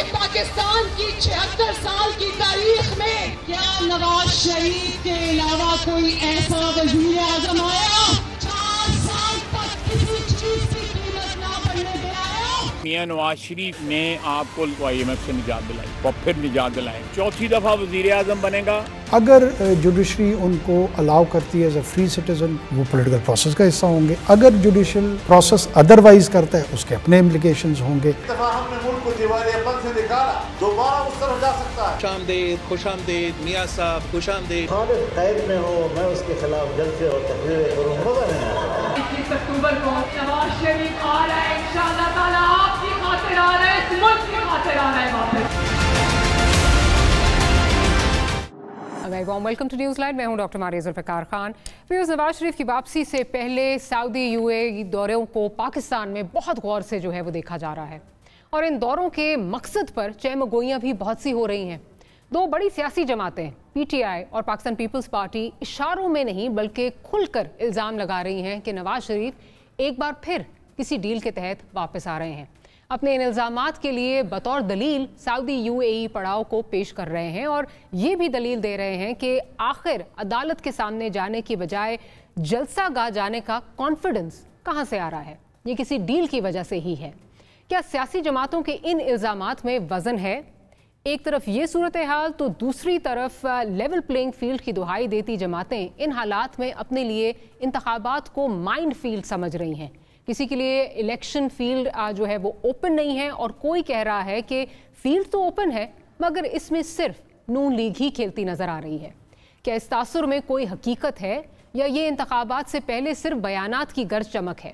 कि पाकिस्तान की 76 साल की तारीख में क्या नवाज शरीफ के अलावा कोई ऐसा वजीर आजम आया 4 साल तक किसी चीज की कीमत ना बढ़ने दिलाया। मियां नवाज शरीफ ने आपको IMF से निजात दिलाई और फिर निजात दिलाई, चौथी दफा वजीर आजम बनेगा। अगर जुडिशरी उनको अलाउ करती है एज अ फ्री सिटीजन, वो पॉलिटिकल प्रोसेस का हिस्सा होंगे। अगर जुडिशल प्रोसेस अदरवाइज करता है, उसके अपने इम्प्लीकेशंस होंगे। हमने मुल्क को दिवालियापन से निकाला, दोबारा उस तरफ जा सकता है। खुशामदीद, खुशामदीद मियां साहब, खुशामदीद। खालिद कैद में हो, मैं उसके खिलाफ जलसे और तकरीरें करूँ, मजा नहीं आता। 21 अक्टूबर को नवाज शरीफ आ रहा है, इंशाअल्लाह ताला आपकी खातिर आ रहा है, इस मुल्क की खातिर आ रहा है वापस। Welcome to News Live. मैं हूं डॉक्टर मारिया जुल्फ़िकार खान। नवाज शरीफ की वापसी से पहले सऊदी UAE दौरों को पाकिस्तान में बहुत गौर से जो है वो देखा जा रहा है और इन दौरों के मकसद पर चहमगोइयाँ भी बहुत सी हो रही हैं। दो बड़ी सियासी जमातें PTI और पाकिस्तान पीपल्स पार्टी इशारों में नहीं बल्कि खुलकर इल्ज़ाम लगा रही हैं कि नवाज शरीफ एक बार फिर किसी डील के तहत वापस आ रहे हैं। अपने इन इल्ज़ामात के लिए बतौर दलील सऊदी UAE पड़ाव को पेश कर रहे हैं और ये भी दलील दे रहे हैं कि आखिर अदालत के सामने जाने की बजाय जलसा गा जाने का कॉन्फिडेंस कहाँ से आ रहा है? ये किसी डील की वजह से ही है। क्या सियासी जमातों के इन इल्ज़ामात में वज़न है? एक तरफ ये सूरत हाल तो दूसरी तरफ लेवल प्लेइंग फील्ड की दुहाई देती जमातें इन हालात में अपने लिए इंतखाबात को माइंड फील्ड समझ रही हैं। किसी के लिए इलेक्शन फील्ड जो है वो ओपन नहीं है और कोई कह रहा है कि फील्ड तो ओपन है मगर इसमें सिर्फ नून लीग ही खेलती नजर आ रही है। क्या इस तासुर में कोई हकीकत है या ये इंतखाबात से पहले सिर्फ बयानात की गर्ज चमक है?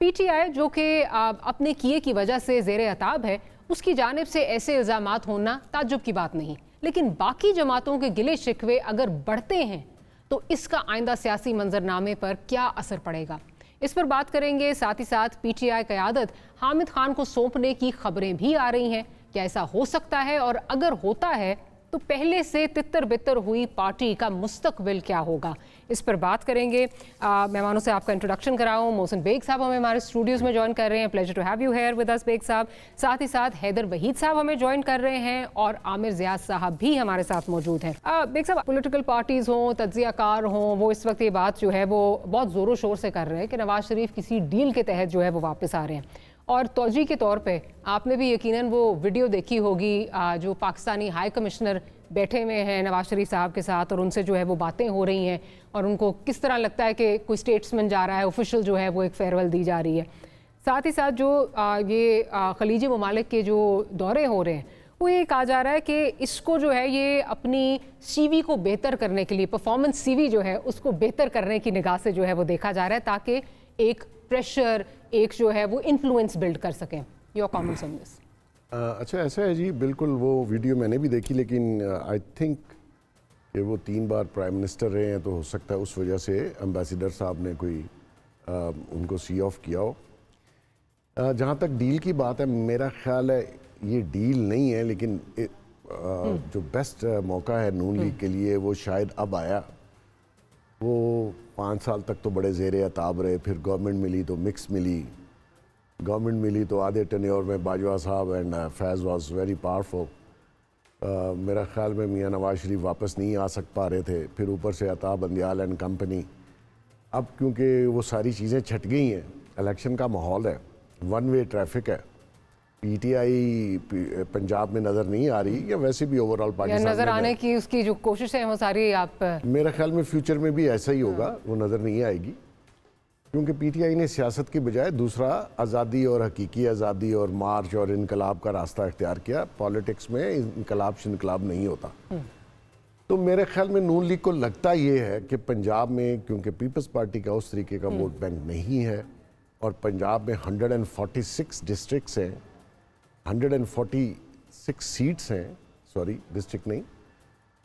PTI जो कि अपने किए की वजह से ज़ेर अताब है, उसकी जानिब से ऐसे इल्ज़ामात होना ताज्जुब की बात नहीं, लेकिन बाकी जमातों के गिले शिकवे अगर बढ़ते हैं तो इसका आइंदा सियासी मंजरनामे पर क्या असर पड़ेगा? इस पर बात करेंगे। साथ ही साथ PTI क़यादत हामिद खान को सौंपने की खबरें भी आ रही हैं। क्या ऐसा हो सकता है और अगर होता है तो पहले से तितर बितर हुई पार्टी का मुस्तकबिल क्या होगा? इस पर बात करेंगे। मेहमानों से आपका इंट्रोडक्शन कराऊं। मोहसिन बेग साहब हमें हमारे स्टूडियोज में ज्वाइन कर रहे हैं। Pleasure to have you here with us Baig sahab. साथ ही साथ हैदर वहीद साहब हमें ज्वाइन कर रहे हैं और आमिर ज़ियाद साहब भी हमारे साथ मौजूद हैं। बेग साहब, पॉलिटिकल पार्टीज़ हों, तज्ज़ियाकार हों, वो इस वक्त ये बात जो है वो बहुत ज़ोरों शोर से कर रहे हैं कि नवाज शरीफ किसी डील के तहत जो है वो वापस आ रहे हैं। और तौजी के तौर पे आपने भी यकीनन वो वीडियो देखी होगी जो पाकिस्तानी हाई कमिश्नर बैठे हुए हैं नवाज शरीफ साहब के साथ और उनसे जो है वो बातें हो रही हैं और उनको किस तरह लगता है कि कोई स्टेट्समैन जा रहा है, ऑफिशियल जो है वो एक फेयरवेल दी जा रही है। साथ ही साथ जो ये खलीजी ममालिक के जो दौरे हो रहे हैं वो ये कहा जा रहा है कि इसको जो है ये अपनी CV को बेहतर करने के लिए, परफॉर्मेंस CV जो है उसको बेहतर करने की निगाह से जो है वो देखा जा रहा है ताकि एक प्रेशर, एक जो है वो इन्फ्लुएंस बिल्ड कर सकें। Your comments on this? अच्छा, ऐसा है जी, बिल्कुल वो वीडियो मैंने भी देखी, लेकिन आई थिंक कि वो 3 बार प्राइम मिनिस्टर रहे हैं तो हो सकता है उस वजह से एम्बेसडर साहब ने कोई उनको सी ऑफ किया हो। जहाँ तक डील की बात है, मेरा ख्याल है ये डील नहीं है, लेकिन जो बेस्ट मौका है नून लीग के लिए वो शायद अब आया। वो 5 साल तक तो बड़े ज़ेरे अताब रहे, फिर गवर्नमेंट मिली तो मिक्स मिली, गवर्नमेंट मिली तो आधे टेन्योर में बाजवा साहब and Faiz was very powerful. मेरा ख्याल में मियां नवाज शरीफ वापस नहीं आ पा रहे थे, फिर ऊपर से अता बंदियाल एंड कंपनी। अब क्योंकि वो सारी चीज़ें छट गई हैं, इलेक्शन का माहौल है, 1 वे ट्रैफिक है, PTI पंजाब में नज़र नहीं आ रही या वैसे भी ओवरऑल पाकिस्तान नज़र आने की उसकी जो कोशिश है वो सारी आप, मेरा ख्याल में फ्यूचर में भी ऐसा ही होगा, वो नज़र नहीं आएगी क्योंकि PTI ने सियासत की बजाय दूसरा आज़ादी और हकीकी आज़ादी और मार्च और इनकलाब का रास्ता इख्तियार किया। पॉलिटिक्स में इनकलाब शिनकलाब नहीं होता। तो मेरे ख्याल में नून लीग को लगता ये है कि पंजाब में क्योंकि पीपल्स पार्टी का उस तरीके का वोट बैंक नहीं है और पंजाब में 146 डिस्ट्रिक्ट्स हैं, 146 सीट्स हैं, सॉरी डिस्ट्रिक्ट नहीं,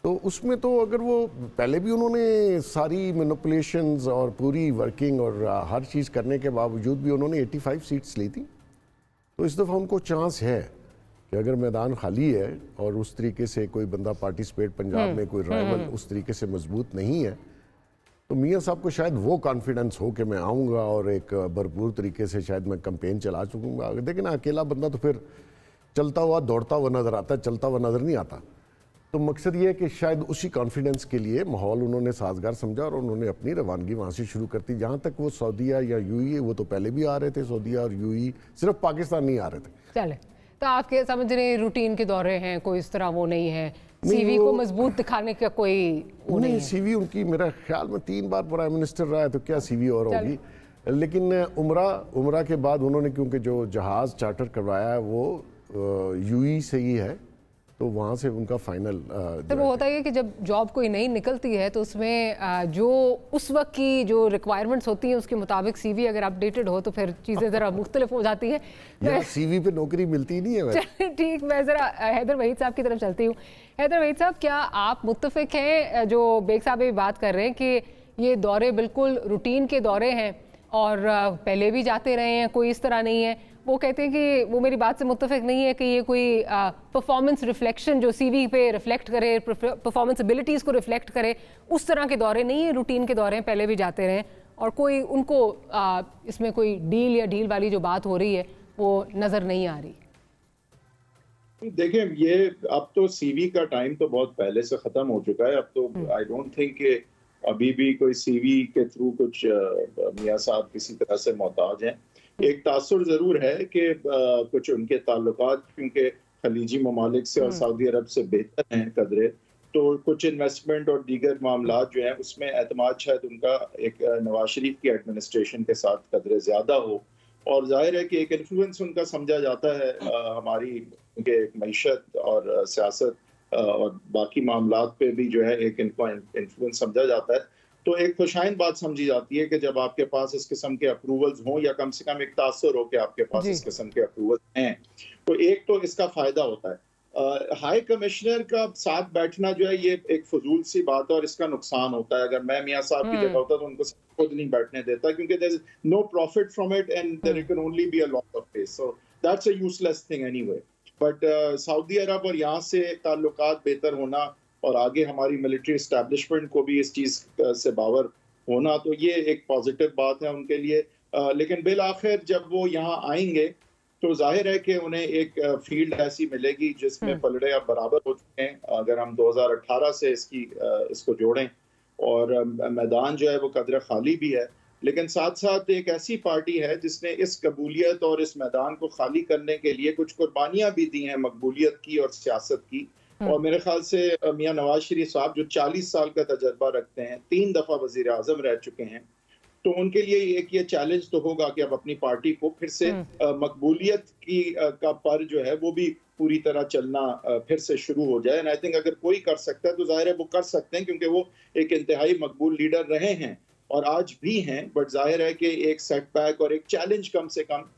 तो उसमें तो अगर वो पहले भी उन्होंने सारी मैनिपुलेशंस और पूरी वर्किंग और हर चीज़ करने के बावजूद भी उन्होंने 85 सीट्स ली थी। तो इस दफ़ा उनको चांस है कि अगर मैदान खाली है और उस तरीके से कोई बंदा पार्टिसिपेट पंजाब में कोई राइवल उस तरीके से मजबूत नहीं है, तो मियाँ साहब को शायद वो कॉन्फिडेंस हो कि मैं आऊँगा और एक भरपूर तरीके से शायद मैं कैंपेन चला चुकूँगा। लेकिन अकेला बंदा तो फिर चलता हुआ दौड़ता हुआ नज़र आता है, चलता हुआ नज़र नहीं आता। तो मकसद ये है कि शायद उसी कॉन्फिडेंस के लिए माहौल उन्होंने साजगार समझा और उन्होंने अपनी रवानगी वहाँ से शुरू कर दी। जहाँ तक वो सऊदीया या यूएई, वो तो पहले भी आ रहे थे, सऊदीया और यूएई, सिर्फ पाकिस्तान नहीं आ रहे थे। चले, तो आपके समझ रहे रूटीन के दौरे हैं, कोई इस तरह वो नहीं है, सीवी को मजबूत दिखाने का कोई वो नहीं है। सीवी उनकी मेरा ख्याल में 3 बार प्राइम मिनिस्टर रहा है, तो क्या सीवी और होगी। लेकिन उमरा के बाद उन्होंने क्योंकि जो जहाज़ चार्टर करवाया है वो यूएई से ही है, तो वहाँ से उनका फाइनल तो वो होता है कि जब जॉब कोई नई निकलती है तो उसमें जो उस वक्त की जो रिक्वायरमेंट्स होती हैं उसके मुताबिक सीवी अगर अपडेटेड हो तो फिर चीज़ें ज़रा मुख्तलिफ हो जाती हैं। सीवी पे नौकरी मिलती नहीं है। ठीक, मैं ज़रा हैदर वहीद साहब की तरफ चलती हूँ। हैदर वहीद साहब, क्या आप मुत्तफिक हैं, जो बेग साहब भी बात कर रहे हैं कि ये दौरे बिल्कुल रूटीन के दौरे हैं और पहले भी जाते रहे हैं, कोई इस तरह नहीं है? वो कहते हैं कि वो मेरी बात से मुत्तफिक नहीं है कि ये कोई परफॉर्मेंस रिफ्लेक्शन जो सीवी पे रिफ्लेक्ट करे, परफॉर्मेंस एबिलिटीज़ को रिफ्लेक्ट करे, उस तरह के दौरे नहीं है, रूटीन के दौरे हैं, पहले भी जाते रहे और कोई उनको इसमें कोई डील या डील वाली जो बात हो रही है वो नज़र नहीं आ रही। देखिए, ये अब तो सीवी का टाइम तो बहुत पहले से ख़त्म हो चुका है। अब तो आई डोंट थिंक कि अभी भी कोई सीवी के थ्रू कुछ मियां साहब किसी तरह से मोहताज हैं। एक तासुर जरूर है कि कुछ उनके ताल्लुकात क्योंकि खलीजी ममालिक से और सऊदी अरब से बेहतर हैं कदरे, तो कुछ इन्वेस्टमेंट और दीगर मामलात जो हैं उसमें एतमाद शायद उनका एक नवाज शरीफ की एडमिनिस्ट्रेशन के साथ कदरे ज़्यादा हो, और जाहिर है कि एक इन्फ्लुएंस उनका समझा जाता है हमारी उनके मईशत और सियासत और बाकी मामलात पे भी जो है एक इनको इन्फ्लुएंस समझा जाता है। तो एक खुशाइन बात समझी जाती है कि जब आपके पास इस किस्म के अप्रूवल्स हों या कम से कम एक तासुर हो कि आपके पास इस किस्म के अप्रूवल्स हैं, तो एक तो इसका फायदा होता है। हाई कमिश्नर का साथ बैठना जो है ये एक फजूल सी बात है और इसका नुकसान होता है। अगर मैं मियां साहब की जगह होता तो उनको खुद नहीं बैठने देता, क्योंकि there is no profit from it and there can only be a loss of face, so that's a useless thing anyway. But Saudi Arab और यहाँ से ताल्लुकात बेहतर होना और आगे हमारी मिलिट्री एस्टैब्लिशमेंट को भी इस चीज़ से बावर होना, तो ये एक पॉजिटिव बात है उनके लिए। लेकिन बिल आखिर जब वो यहाँ आएंगे तो जाहिर है कि उन्हें एक फील्ड ऐसी मिलेगी जिसमें पलड़े अब बराबर हो चुके हैं। अगर हम 2018 से इसको जोड़ें और मैदान जो है वो कदर खाली भी है, लेकिन साथ साथ एक ऐसी पार्टी है जिसने इस कबूलियत और इस मैदान को खाली करने के लिए कुछ कुर्बानियां भी दी हैं, मकबूलियत की और सियासत की। और मेरे ख्याल से मियां नवाज शरीफ साहब जो 40 साल का तजर्बा रखते हैं, 3 दफा वजीर आजम रह चुके हैं, तो उनके लिए एक ये चैलेंज तो होगा कि अब अपनी पार्टी को फिर से मकबूलियत की का पर जो है वो भी पूरी तरह चलना फिर से शुरू हो जाए। एंड आई थिंक अगर कोई कर सकता है तो जाहिर है वो कर सकते हैं, क्योंकि वो एक इंतहाई मकबूल लीडर रहे हैं और आज भी हैं। बट जाहिर है कि एक सेटबैक और एक चैलेंज कम से कम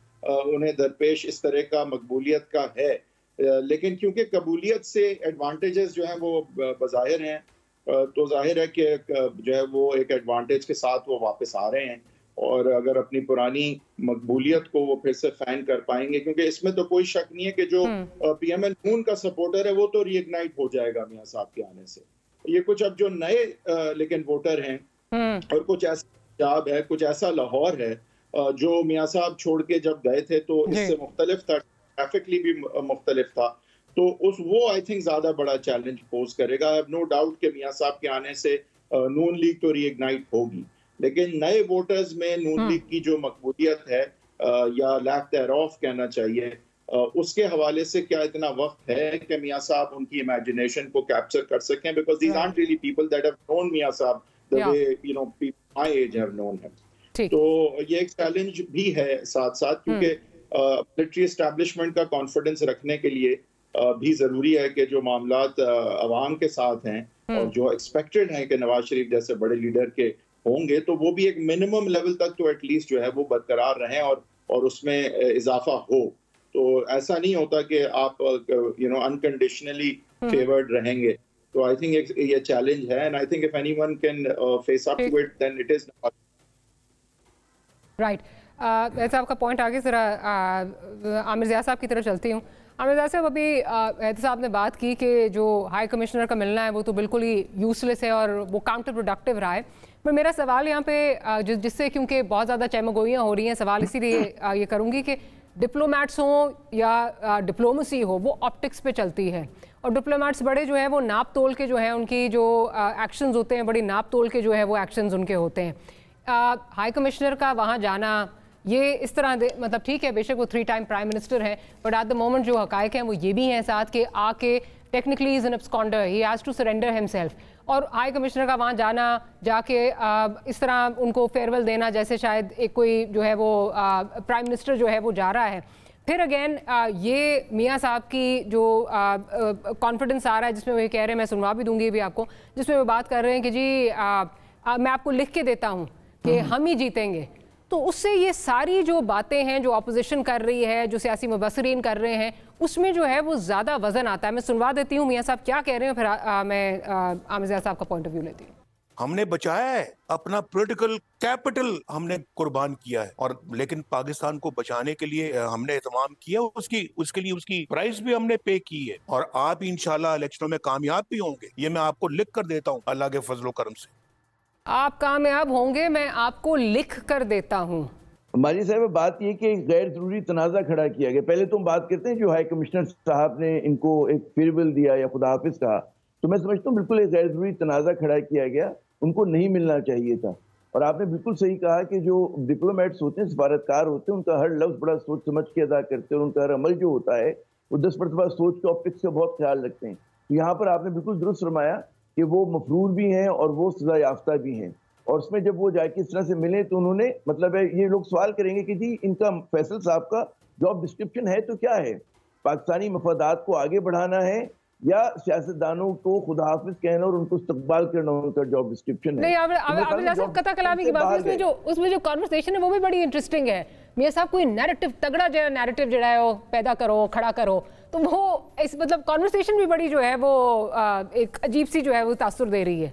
उन्हें दरपेश इस तरह का मकबूलियत का है। लेकिन क्योंकि कबूलियत से एडवांटेजेस जो हैं वो बज़ाहिर हैं, तो जाहिर है कि जो है वो एक एडवांटेज के साथ वो वापस आ रहे हैं और अगर अपनी पुरानी मकबूलियत को वो फिर से फैन कर पाएंगे, क्योंकि इसमें तो कोई शक नहीं है कि जो पीएमएल नून का सपोर्टर है वो तो रीइग्नाइट हो जाएगा मियां साहब के आने से। ये कुछ अब जो नए लेकिन वोटर हैं और कुछ ऐसा पंजाब है, कुछ ऐसा लाहौर है जो मियां साहब छोड़ के जब गए थे तो इससे मुख्तलिफ था, ग्राफिकली भी मुख्तलिफ था, तो वो आई थिंक ज्यादा बड़ा चैलेंज पोज करेगा। आई हैव नो डाउट कि मियां साहब के आने से नून लीग तो रीइग्नाइट होगी, लेकिन नए वोटर्स में नून लीग की जो मकबूलियत है या लैक देयरऑफ कहना चाहिए, उसके हवाले से क्या इतना वक्त है कि मियां साहब उनकी इमेजिनेशन को कैप्चर कर सकें, because these aren't really people that have known Mian Sahab the way you know people my age have known him. तो ये एक चैलेंज भी है साथ साथ, क्योंकि मिलिट्री एस्टैब्लिशमेंट का कॉन्फिडेंस रखने के लिए भी जरूरी है कि जो मामलात अवाम के साथ हैं और जो एक्सपेक्टेड है कि नवाज शरीफ जैसे बड़े लीडर के होंगे, तो वो भी एक मिनिमम लेवल तक तो एटलीस्ट जो है वो बरकरार रहें और उसमें इजाफा हो। तो ऐसा नहीं होता कि आप यू नो अनकंडीशनली फेवर्ड रहेंगे। तो आई थिंक ये चैलेंज है and I think if anyone can face up to it then it is right. साहब का पॉइंट आगे जरा आमिर ज़िया साहब की तरफ चलती हूँ। आमिर ज़िया साहब, अभी हैदर साहब ने बात की कि जो हाई कमिश्नर का मिलना है वो तो बिल्कुल ही यूजलेस है और वो काउंटर प्रोडक्टिव रहा है। पर मेरा सवाल यहाँ पे जिससे क्योंकि बहुत ज़्यादा चहमगोइयाँ हो रही हैं, सवाल इसीलिए ये करूँगी कि डिप्लोमेट्स हों या डिप्लोमेसी हो, वो ऑप्टिक्स पे चलती है। और डिप्लोमेट्स बड़े जो है वो नाप तोल के जो है उनकी जो एक्शंस होते हैं, बड़ी नाप तोल के जो है वो एक्शंस उनके होते हैं। हाई कमिश्नर का वहाँ जाना ये इस तरह मतलब ठीक है, बेशक वो 3 टाइम प्राइम मिनिस्टर हैं, बट एट द मोमेंट जो हकायक हैं वो ये भी हैं साथ के आके technically is an absconder, he has to surrender himself. और हाई कमिश्नर का वहाँ जाना, जाके इस तरह उनको फेयरवेल देना जैसे शायद एक कोई जो है वो प्राइम मिनिस्टर जो है वो जा रहा है। फिर अगेन ये मियाँ साहब की जो कॉन्फिडेंस आ रहा है जिसमें वो ये कह रहे हैं, मैं सुनवा भी दूंगी भी आपको, जिसमें वो बात कर रहे हैं कि जी मैं आपको लिख के देता हूँ कि हम ही जीतेंगे। तो उससे ये सारी जो बातें हैं जो अपोजिशन कर रही है, जो सियासी मुबसरीन कर रहे हैं, उसमें जो है वो ज़्यादा वजन आता है। मैं सुनवा देती हूँ मियाँ साहब क्या कह रहे हैं, फिर मैं आमिर ज़िया साहब का पॉइंट ऑफ व्यू लेती हूँ। हमने बचाया है अपना पॉलिटिकल कैपिटल, हमने कुर्बान किया है, और लेकिन पाकिस्तान को बचाने के लिए हमने एहतमाम किया, उसके लिए उसकी प्राइस भी हमने पे की है। और आप इंशाल्लाह इलेक्शनों में कामयाब भी होंगे, ये मैं आपको लिख कर देता हूँ अल्लाह के फजलो करम से। आप कामयाब होंगे, मैं आपको लिख कर देता हूँ। माजी साहब, बात ये कि गैर जरूरी तनाज़ा खड़ा किया गया। पहले तो हम बात करते हैं जो हाई कमिश्नर साहब ने इनको एक फेयरवेल दिया या खुदा हाफिज कहा, तो मैं समझता हूँ बिल्कुल एक गैर जरूरी तनाज़ा खड़ा किया गया, उनको नहीं मिलना चाहिए था। और आपने बिल्कुल सही कहा कि जो डिप्लोमेट्स होते हैं, सफारतकार होते हैं, उनका हर लफ्ज़ बड़ा सोच समझ के अदा करते हैं, और उनका हर अमल जो होता है वो 10 मरतबा सोच के ऑप्टिक्स का बहुत ख्याल रखते हैं। तो यहाँ पर आपने बिल्कुल दुरुस्त फरमाया कि वो मफरूर भी हैं और वो सजा याफ्ता भी हैं। और उसमें जब वो जाके इस तरह से मिले तो उन्होंने मतलब है, ये लोग सवाल करेंगे कि जी इनका फैसल साहब का जॉब डिस्क्रिप्शन है तो क्या है, पाकिस्तानी मफादात को आगे बढ़ाना है या सियासतदानों को खुदा हाफिज कहना और उनको इस्तकबाल करना उनका जॉब डिस्क्रिप्शन है। नहीं, अब कथा कलामी की बात, उसमें जो कॉन्वर्सेशन है वो भी बड़ी इंटरेस्टिंग है। मियां साहब कोई नैरेटिव तगड़ा जो नैरेटिव जो है वो पैदा करो, खड़ा करो, तो वो इस मतलब कॉन्वर्सेशन भी बड़ी जो है वो एक अजीब सी जो है वो तासुर दे रही है।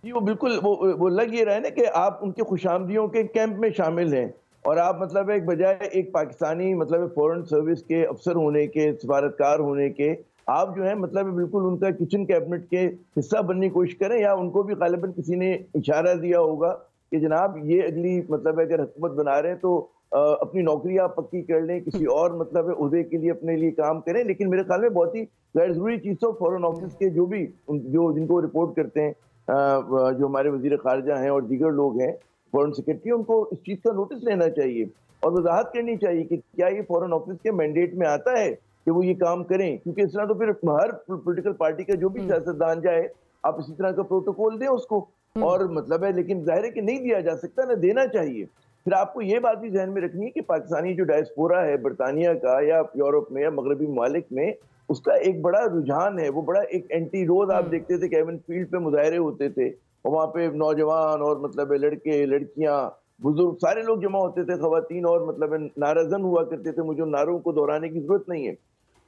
जी वो बिल्कुल वो लग ये रहा है ना कि आप उनके खुशामदियों के कैंप में शामिल हैं, और आप मतलब एक बजाय एक पाकिस्तानी मतलब फॉरेन सर्विस के अफसर होने के, सफारतकार होने के, आप जो है मतलब बिल्कुल उनका किचन कैबिनेट के हिस्सा बनने की कोशिश करें, या उनको भी गालिबन किसी ने इशारा दिया होगा कि जनाब ये अगली मतलब अगर हुकूमत बना रहे हैं तो अपनी नौकरी आप पक्की कर लें, किसी और मतलब उहदे के लिए अपने लिए काम करें। लेकिन मेरे ख्याल में बहुत ही गैर जरूरी चीज़ तो फॉरेन ऑफिस के जो भी जो जिनको रिपोर्ट करते हैं, जो हमारे वजीर खारजा हैं और दीगर लोग हैं, फॉरेन सेक्रेटरी, उनको इस चीज़ का नोटिस लेना चाहिए और वजाहत करनी चाहिए कि क्या ये फॉरेन ऑफिस के मैंडेट में आता है कि वो ये काम करें। क्योंकि इस तरह तो फिर हर पॉलिटिकल पार्टी का जो भी सियासतदान जाए आप इसी तरह का प्रोटोकॉल दें उसको, और मतलब है, लेकिन जाहिर है कि नहीं दिया जा सकता, ना देना चाहिए। फिर आपको ये बात भी ध्यान में रखनी है कि पाकिस्तानी जो डायस्पोरा है बरतानिया का या यूरोप में या मगरबी ममालिक में, उसका एक बड़ा रुझान है, वो बड़ा एक एंटी रोज आप देखते थे कैबिन फील्ड पे मुजाहरे होते थे, और वहाँ पे नौजवान और मतलब लड़के लड़कियां बुजुर्ग सारे लोग जमा होते थे, खवातीन, और मतलब नाराजन हुआ करते थे। मुझे उन नारों को दोहराने की जरूरत नहीं है।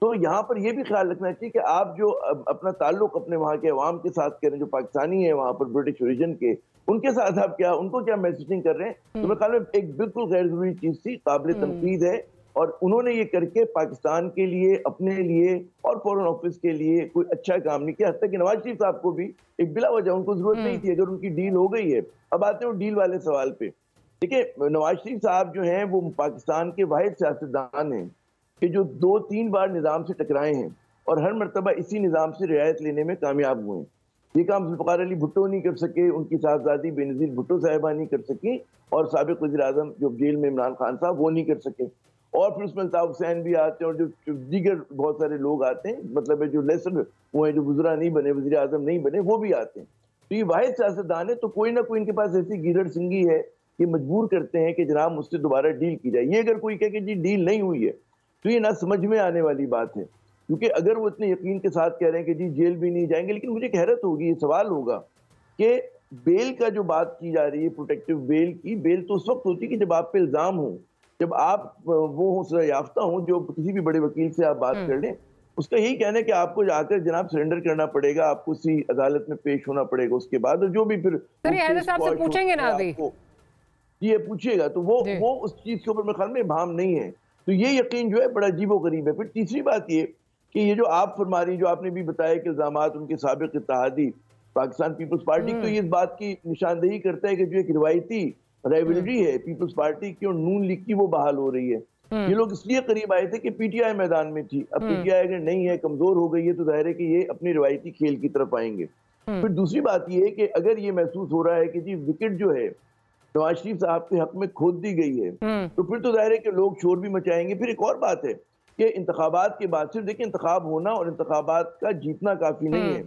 तो यहाँ पर यह भी ख्याल रखना चाहिए कि आप जो अपना ताल्लुक अपने वहाँ के अवाम के साथ करें, जो पाकिस्तानी है वहाँ पर ब्रिटिश ओरिजिन के, उनके साथ आप क्या उनको क्या मैसेजिंग कर रहे हैं। तो मेरे ख्याल में एक बिल्कुल गैर जरूरी चीज थी, काबिल तनकीद है, और उन्होंने ये करके पाकिस्तान के लिए, अपने लिए और फॉरेन ऑफिस के लिए कोई अच्छा काम नहीं किया। हद तक कि नवाज शरीफ साहब को भी एक बिला वजह उनको जरूरत नहीं थी, अगर उनकी डील हो गई है। अब आते हैं डील वाले सवाल पे। देखिए, नवाज शरीफ साहब जो हैं वो पाकिस्तान के वाहिद सियासतदान हैं कि जो 2-3 बार निज़ाम से टकराए हैं और हर मरतबा इसी निज़ाम से रियायत लेने में कामयाब हुए हैं। ये काम जुल्फ़िकार अली भुट्टो नहीं कर सके, उनकी साहबजादी बेनज़ीर भुट्टो साहिबा नहीं कर सकी, और साबिक़ वज़ीर आज़म जो जेल में इमरान खान साहब वो नहीं कर सके। और फिर उसमें अल्ताफ़ हुसैन भी आते हैं और जो दीगर बहुत सारे लोग आते हैं, मतलब जो लेसन वो हैं, जो वज़ीरा नहीं बने, वज़ीर आज़म नहीं बने, वो भी आते हैं। तो ये वाहिद सियासतदान है, तो कोई ना कोई इनके पास ऐसी गीदड़ सिंगी है कि मजबूर करते हैं कि जनाब मुझसे दोबारा डील की जाए। ये अगर कोई कहे कि जी डील नहीं हुई है तो ये ना समझ में आने वाली बात है, क्योंकि अगर वो इतने यकीन के साथ कह रहे हैं कि जी जेल भी नहीं जाएंगे, लेकिन मुझे हैरत होगी, ये सवाल होगा कि बेल का जो बात की जा रही है, प्रोटेक्टिव बेल की, बेल तो उस वक्त होती है कि जब आप पे इल्ज़ाम हो, जब आप वो हो सजा याफ्ता हो, जो किसी भी बड़े वकील से आप बात कर लें, उसका यही कहना है कि आपको जाकर जनाब सरेंडर करना पड़ेगा, आपको उसी अदालत में पेश होना पड़ेगा, उसके बाद जो भी फिर पूछेंगे ना अभी ये पूछिएगा, तो वो उस चीज के ऊपर मेरे ख्याल में भाम नहीं है। तो ये यकीन जो है बड़ा अजीबोगरीब है। फिर तीसरी बात ये कि ये जो आप फरमा रही, जो आपने भी बताया कि इल्जामात उनके साबिक इत्तेहादी पाकिस्तान पीपल्स पार्टी, तो ये इस बात की निशानदेही करता है कि जो एक रिवायती राइवलरी है पीपल्स पार्टी की और नून लीग की, वो बहाल हो रही है। ये लोग इसलिए करीब आए थे कि पीटीआई मैदान में थी। अब पीटीआई अगर नहीं है, कमजोर हो गई है, तो जाहिर है कि ये अपनी रिवायती खेल की तरफ आएंगे। फिर दूसरी बात ये है कि अगर ये महसूस हो रहा है कि जी विकेट जो है नवाज शरीफ साहब के हक में खोद दी गई है, तो फिर तो जाहिर है कि लोग शोर भी मचाएंगे। फिर एक और बात है कि इंतखाबात के बाद सिर्फ देखिए, इंतखाब होना और इंतखाबात का जीतना काफी नहीं है,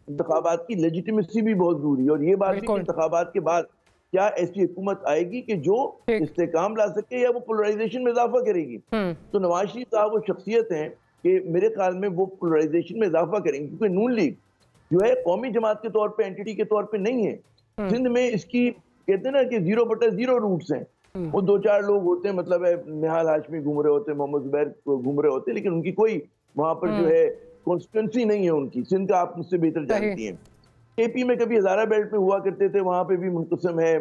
इंतखाबात की लेजिटिमेसी भी बहुत जरूरी है। और ये बात भी कि इंतखाबात के बाद क्या ऐसी हुकूमत आएगी कि जो इस्तेकाम ला सके या वो पोलराइजेशन में इजाफा करेगी। तो नवाज शरीफ साहब वो शख्सियत हैं कि मेरे ख्याल में वो पोलराइजेशन में इजाफा करेंगे, क्योंकि नून लीग जो है कौमी जमात के तौर पे, एंटिटी के तौर पे नहीं है। सिंध में इसकी कहते हैं ना कि 0/0 रूट्स हैं। वो 2-4 लोग होते हैं, मतलब है निहाल हाशमी घूम रहे होते हैं, मोहम्मद जुबैर घूम रहे होते हैं, लेकिन उनकी कोई वहां पर जो है कॉन्स्टिट्यूंसी नहीं है उनकी। सिंध का आप मुझसे बेहतर जानती हैं। केपी में कभी हजारा बेल्ट में हुआ करते थे, वहां पे भी मुनकसम है,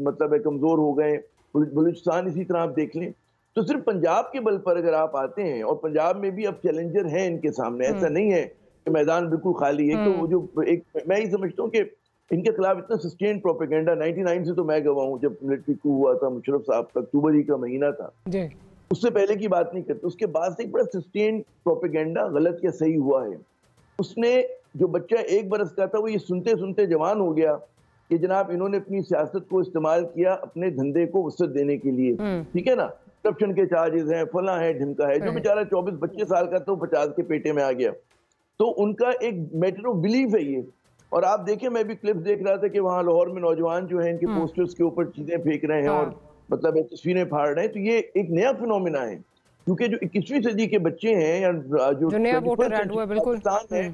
मतलब है कमजोर हो गए। बलूचिस्तान इसी तरह आप देख लें। तो सिर्फ पंजाब के बल पर अगर आप आते हैं, और पंजाब में भी अब चैलेंजर हैं इनके सामने, ऐसा नहीं है कि मैदान बिल्कुल खाली है। तो वो जो एक मैं ही समझता हूँ कि इनके खिलाफ इतना सस्टेन प्रोपेगेंडा 99 से तो मैं गवाह हूँ, जब मिलिट्री कू हुआ था मुशर्रफ साहब का, अक्टूबर ही का महीना था, उससे पहले की बात नहीं करते। उसके बाद से एक बड़ा सस्टेन प्रोपेगेंडा गलत या सही हुआ है। उसने जो बच्चा 1 बरस का था वो ये सुनते सुनते जवान हो गया कि जनाब इन्होंने अपनी सियासत को इस्तेमाल किया अपने धंधे को वसत देने के लिए, ठीक है ना, करप्शन के चार्जेस हैं, फला है, ढिमका है। जो बेचारा 24-25 साल का था वो 50 के पेटे में आ गया। तो उनका एक मैटर ऑफ बिलीफ है ये। और आप देखें, मैं भी क्लिप्स देख रहा था कि वहाँ लाहौर में नौजवान जो है इनके पोस्टर्स के ऊपर चीजें फेंक रहे हैं और मतलब तस्वीरें फाड़ रहे हैं। तो ये एक नया फिनोमिना है, क्योंकि जो 21वीं सदी के बच्चे हैं या जो नया वोटर पाकिस्तान है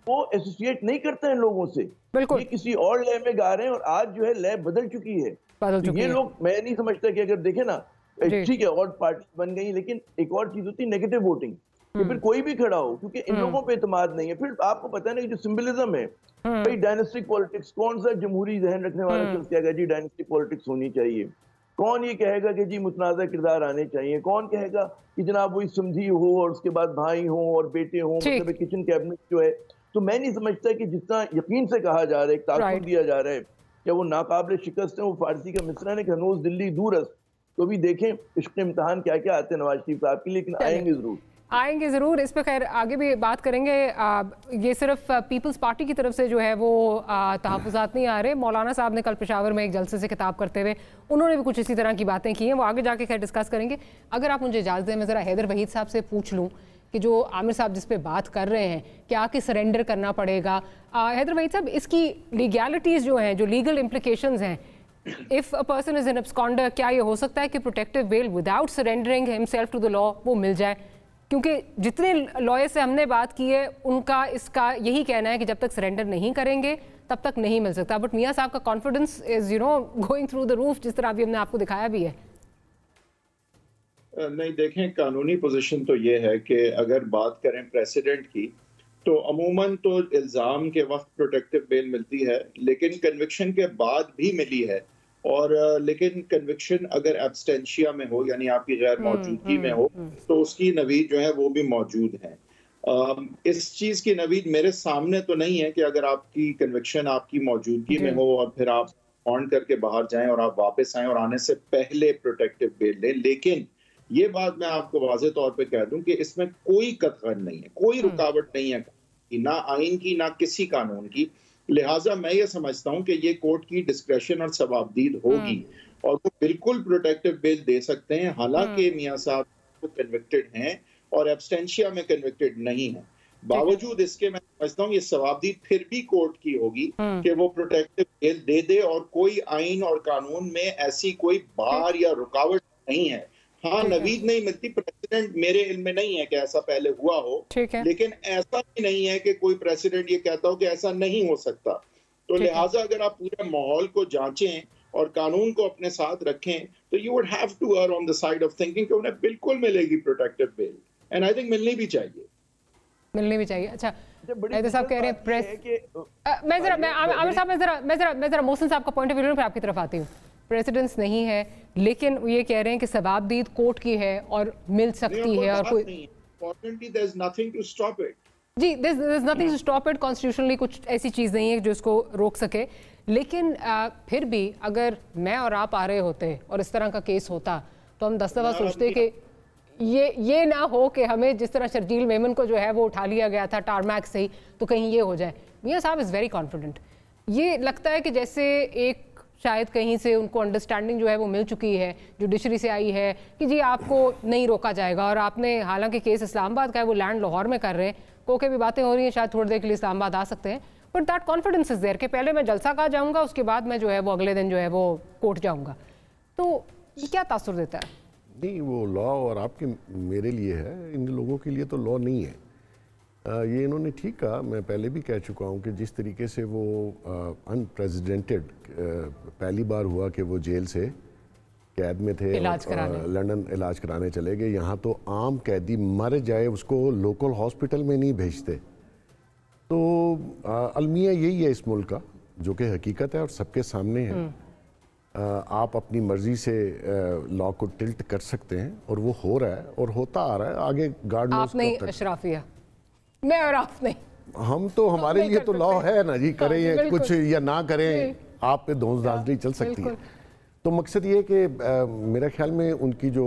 वो एसोसिएट नहीं करते हैं लोगों से, ये किसी और लय में गा रहे हैं। और आज जो है लय बदल चुकी है। ये लोग, मैं नहीं समझता कि अगर देखे ना, ठीक है और पार्टी बन गई, लेकिन एक और चीज होती है नेगेटिव वोटिंग, कि फिर कोई भी खड़ा हो, क्योंकि इन लोगों पे एतमाद नहीं है। फिर आपको पता है ना कि जो सिंबलिज्म है भाई, डायनेस्टिक पॉलिटिक्स, कौन सा जमहूरी जहन रखने वाला शख्स कहेगा जी डायनेस्टिक पॉलिटिक्स होनी चाहिए? कौन ये कहेगा कि जी मुतनाज़ा किरदार आने चाहिए? कौन कहेगा कि जनाब वही समझी हो और उसके बाद भाई हो और बेटे हो, मतलब किचन कैबिनेट जो है। तो मैं नहीं समझता कि जितना यकीन से कहा जा रहा है, एक ताक़ुब दिया जा रहा है कि वो नाकाबिल शिकस्त है। वो फारसी का मिसरा है कि हनूज दिल्ली दूरस्त। तो भी देखें इश्क़ इम्तिहान क्या क्या आते हैं नवाज शरीफ साहब के, लेकिन आएंगे ज़रूर। इस पर खैर आगे भी बात करेंगे। ये सिर्फ पीपल्स पार्टी की तरफ से जो है वो तहफ़्फ़ुज़ात नहीं आ रहे। मौलाना साहब ने कल पेशावर में एक जलसे से खिताब करते हुए उन्होंने भी कुछ इसी तरह की बातें की हैं, वो आगे जाके खैर डिस्कस करेंगे। अगर आप मुझे इजाज़त दें, मैं ज़रा हैदर वहीद साहब से पूछ लूँ कि जो आमिर साहब जिस पे बात कर रहे हैं क्या कि सरेंडर करना पड़ेगा। हैदर वहीद साहब, इसकी लीगैलिटीज़ जो हैं, जो लीगल इम्प्लिकेशंस हैं, if a person is an absconder, क्या ये हो सकता है कि protective bail without surrendering himself to the law वो मिल जाए? क्योंकि जितने लॉयर से हमने बात की है उनका इसका यही कहना है कि जब तक सरेंडर नहीं करेंगे तब तक नहीं मिल सकता। बट मियां साहब का confidence is going through the roof, जिस तरह अभी हमने आपको दिखाया भी है। नहीं, देखें, कानूनी पोजीशन तो ये है कि अगर बात करें प्रेसिडेंट की, तो अमूमन तो इल्ज़ाम के वक्त प्रोटेक्टिव बेल मिलती है, लेकिन कन्विक्शन के बाद भी मिली है। और लेकिन कन्विक्शन अगर एब्सटेंशिया में हो, यानी आपकी गैर मौजूदगी में हो, तो उसकी नवीद जो है वो भी मौजूद है। इस चीज़ की नवीद मेरे सामने तो नहीं है कि अगर आपकी कन्विक्शन आपकी मौजूदगी में हो और फिर आप बॉन्ड करके बाहर जाएं और आप वापस आएं और आने से पहले प्रोटेक्टिव बेल लें। लेकिन ये बात मैं आपको वाज़े तौर पे कह दूं कि इसमें कोई कतगन नहीं है, कोई रुकावट नहीं है, ना आइन की ना किसी कानून की। लिहाजा मैं ये समझता हूं कि ये कोर्ट की डिस्क्रेशन और सवाबदीद होगी और वो बिल्कुल प्रोटेक्टिव बेल दे सकते हैं। हालांकि मियां साहब कन्विक्टेड हैं और एब्सटेंशिया में कन्विक्टेड नहीं है, बावजूद इसके मैं समझता हूँ ये सवाबदीद फिर भी कोर्ट की होगी कि वो प्रोटेक्टिव बेल दे दे और कोई आइन और कानून में ऐसी कोई बार या रुकावट नहीं है। हाँ, नवीद नहीं मिलती, प्रेसिडेंट मेरे इल्म में नहीं है कि ऐसा पहले हुआ हो, लेकिन ऐसा भी नहीं है कि कोई प्रेसिडेंट ये कहता हो कि ऐसा नहीं हो सकता। तो लिहाजा अगर आप पूरे माहौल को जांचें और कानून को अपने साथ रखें तो you would have to err on the side of thinking कि उन्हें बिल्कुल मिलेगी protective bail, and I think मिलनी भी चाहिए। अच्छा, हैदर साहब कह रहे हैं प्रेस, आमिर साहब मैं जरा मोहसिन साहब का पॉइंट ऑफ व्यू पर आपकी तरफ आती हूँ। प्रेसिडेंस नहीं है, लेकिन ये कह रहे हैं कि सवाबदीद कोर्ट की है और मिल सकती है और कोई there's nothing to stop it. जी, there's nothing to stop it। Constitutionally कुछ ऐसी चीज़ नहीं है जो इसको रोक सके। लेकिन फिर भी अगर मैं और आप आ रहे होते और इस तरह का केस होता तो हम 10 दफ़ा सोचते कि ये ना हो कि हमें जिस तरह शर्जील मेमन को जो है वो उठा लिया गया था टारमैक से ही, तो कहीं ये हो जाए। मियां साहब इज़ वेरी कॉन्फिडेंट। ये लगता है कि जैसे एक शायद कहीं से उनको अंडरस्टैंडिंग जो है वो मिल चुकी है, जुडिशरी से आई है कि जी आपको नहीं रोका जाएगा। और आपने हालांकि केस इस्लामाबाद का है, वो लैंड लाहौर में कर रहे हैं, कोके भी बातें हो रही हैं, शायद थोड़ी देर के लिए इस्लामाबाद आ सकते हैं, but that confidence is there कि पहले मैं जलसा का जाऊँगा, उसके बाद मैं जो है वो अगले दिन जो है वो कोर्ट जाऊँगा। तो ये क्या तासुर देता है? नहीं, वो लॉ और आपके मेरे लिए है, इन लोगों के लिए तो लॉ नहीं है। ये इन्होंने ठीक कहा, मैं पहले भी कह चुका हूँ कि जिस तरीके से वो अनप्रेसिडेंटेड पहली बार हुआ कि वो जेल से कैद में थे, लंदन इलाज कराने चले गए। यहाँ तो आम कैदी मर जाए उसको लोकल हॉस्पिटल में नहीं भेजते। तो अलमिया यही है इस मुल्क का, जो कि हकीकत है और सबके सामने है। आप अपनी मर्जी से लॉ को टिल्ट कर सकते हैं और वो हो रहा है और होता आ रहा है। आगे गार्ड आप नहीं अशराफिया, मैं और आप नहीं, हम तो हमारे लिए तो लॉ है ना जी, करें या कुछ या ना करें, आप पे धौंसदारी चल सकती है। तो मकसद ये है कि मेरे ख्याल में उनकी जो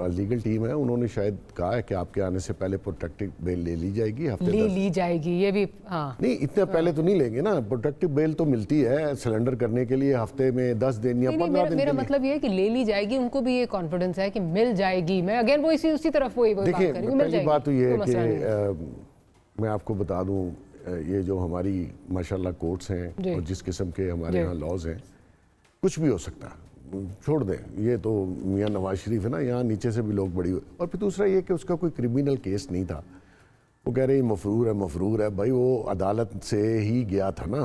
लीगल टीम है उन्होंने शायद कहा है कि आपके आने से पहले प्रोटेक्टिव बेल ले ली जाएगी, हफ्ते ली जाएगी। ये भी हाँ, नहीं इतने पहले तो नहीं लेंगे ना। प्रोटेक्टिव बेल तो मिलती है सिलेंडर करने के लिए हफ्ते में 10 दिन या 15 दिन। मेरा मतलब ये है कि ले ली जाएगी, उनको भी ये कॉन्फिडेंस है कि मिल जाएगी। मैं अगेन वो उसी तरफ वही देखिए, पहली बात तो ये है कि मैं आपको बता दूं, ये जो हमारी माशाल्लाह कोर्ट्स हैं और जिस किस्म के हमारे यहाँ लॉज हैं, कुछ भी हो सकता है, छोड़ दें। ये तो मियां नवाज शरीफ है ना, यहाँ नीचे से भी लोग बड़ी। और फिर दूसरा ये कि उसका कोई क्रिमिनल केस नहीं था। वो कह रहे मफरूर है भाई, वो अदालत से ही गया था ना,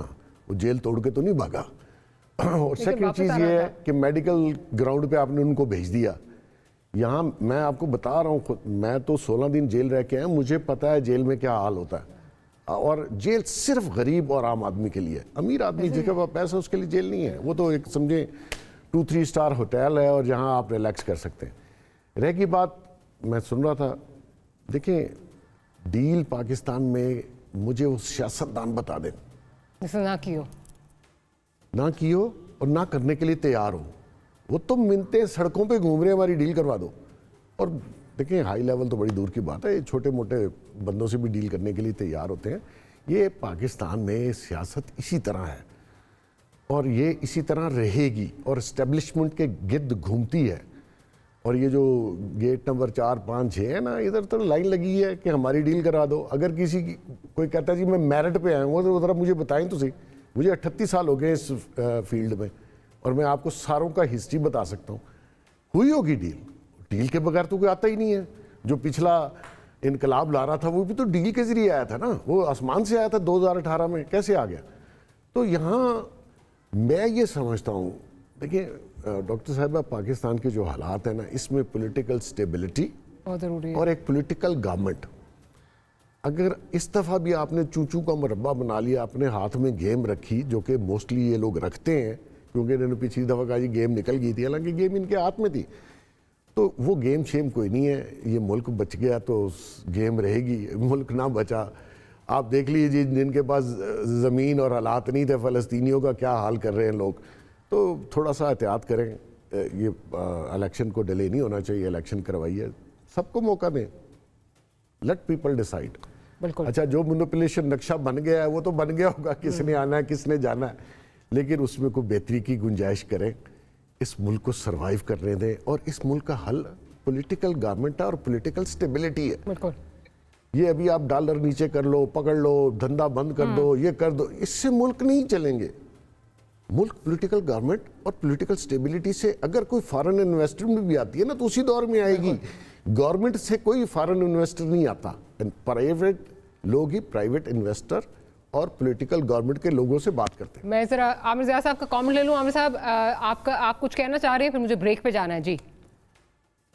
वो जेल तोड़ के तो नहीं भागा। और सेकंड चीज़ ये है कि मेडिकल ग्राउंड पे आपने उनको भेज दिया। यहाँ मैं आपको बता रहा हूँ, मैं तो 16 दिन जेल रह के आया, मुझे पता है जेल में क्या हाल होता है। और जेल सिर्फ गरीब और आम आदमी के लिए, अमीर आदमी जिसके पास पैसा उसके लिए जेल नहीं है। वो तो एक समझे 2-3 स्टार होटल है और जहाँ आप रिलैक्स कर सकते हैं। रह की बात, मैं सुन रहा था, देखें डील पाकिस्तान में मुझे वो सियासतदान बता दें जिसे ना कियो और ना करने के लिए तैयार हो। वो तो मिलते सड़कों पे घूम रहे, हमारी डील करवा दो। और देखिए हाई लेवल तो बड़ी दूर की बात है, छोटे मोटे बंदों से भी डील करने के लिए तैयार होते हैं। ये पाकिस्तान में सियासत इसी तरह है और ये इसी तरह रहेगी और इस्टेब्लिशमेंट के गिर्द घूमती है। और ये जो गेट नंबर 4, 5, 6 है ना, इधर तो लाइन लगी है कि हमारी डील करा दो। अगर किसी की कोई कहता है जी मैं मेरिट पे आया हूँ, तो ज़रा मुझे बताएं तो सही। मुझे 38 साल हो गए इस फील्ड में और मैं आपको सारों का हिस्ट्री बता सकता हूँ। हुई होगी डील के बगैर तो कोई आता ही नहीं है। जो पिछला इनकलाब ला रहा था वो भी तो डील के जरिए आया था ना, वो आसमान से आया था 2018 में, कैसे आ गया? तो यहाँ मैं ये समझता हूँ, देखिए डॉक्टर साहिबा, पाकिस्तान के जो हालात है ना, इसमें पॉलिटिकल स्टेबिलिटी और एक पॉलिटिकल गवर्नमेंट, अगर इस दफ़ा भी आपने चूचू का मुरब्बा बना लिया, अपने हाथ में गेम रखी, जो कि मोस्टली ये लोग रखते हैं, क्योंकि इन्होंने पिछली दफ़ा कहा जी गेम निकल गई थी, हालांकि गेम इनके हाथ में थी। तो वो गेम शेम कोई नहीं है। ये मुल्क बच गया तो गेम रहेगी, मुल्क ना बचा आप देख लीजिए जिनके पास ज़मीन और हालात नहीं थे, फ़लस्तीनियों का क्या हाल कर रहे हैं लोग। तो थोड़ा सा एहतियात करें, ये इलेक्शन को डिले नहीं होना चाहिए, इलेक्शन करवाइए, सबको मौका दें, लेट पीपल डिसाइड। अच्छा, जो मैनिपुलेशन नक्शा बन गया है वो तो बन गया होगा, किसने आना है किसने जाना है, लेकिन उसमें कोई बेहतरी की गुंजाइश करें, इस मुल्क को सरवाइव करने दें। और इस मुल्क का हल पॉलिटिकल गवर्नमेंट है और पॉलिटिकल स्टेबिलिटी है। बिल्कुल, ये अभी आप डॉलर नीचे कर लो, पकड़ लो, धंधा बंद कर दो, ये कर दो, इससे मुल्क नहीं चलेंगे। मुल्क पॉलिटिकल गवर्नमेंट और पॉलिटिकल स्टेबिलिटी से, अगर कोई फॉरेन इन्वेस्टमेंट भी आती है ना तो उसी दौर में आएगी। गवर्नमेंट से कोई फॉरेन इन्वेस्टर नहीं आता, प्राइवेट लोग ही प्राइवेट इन्वेस्टर और पॉलिटिकल गवर्नमेंट के लोगों से बात करते हैं। मैं जरा आमिर ज़िया साहब का कमेंट ले लूं। आमिर साहब, आप कुछ कहना चाह रहे हैं, फिर मुझे ब्रेक पे जाना है जी।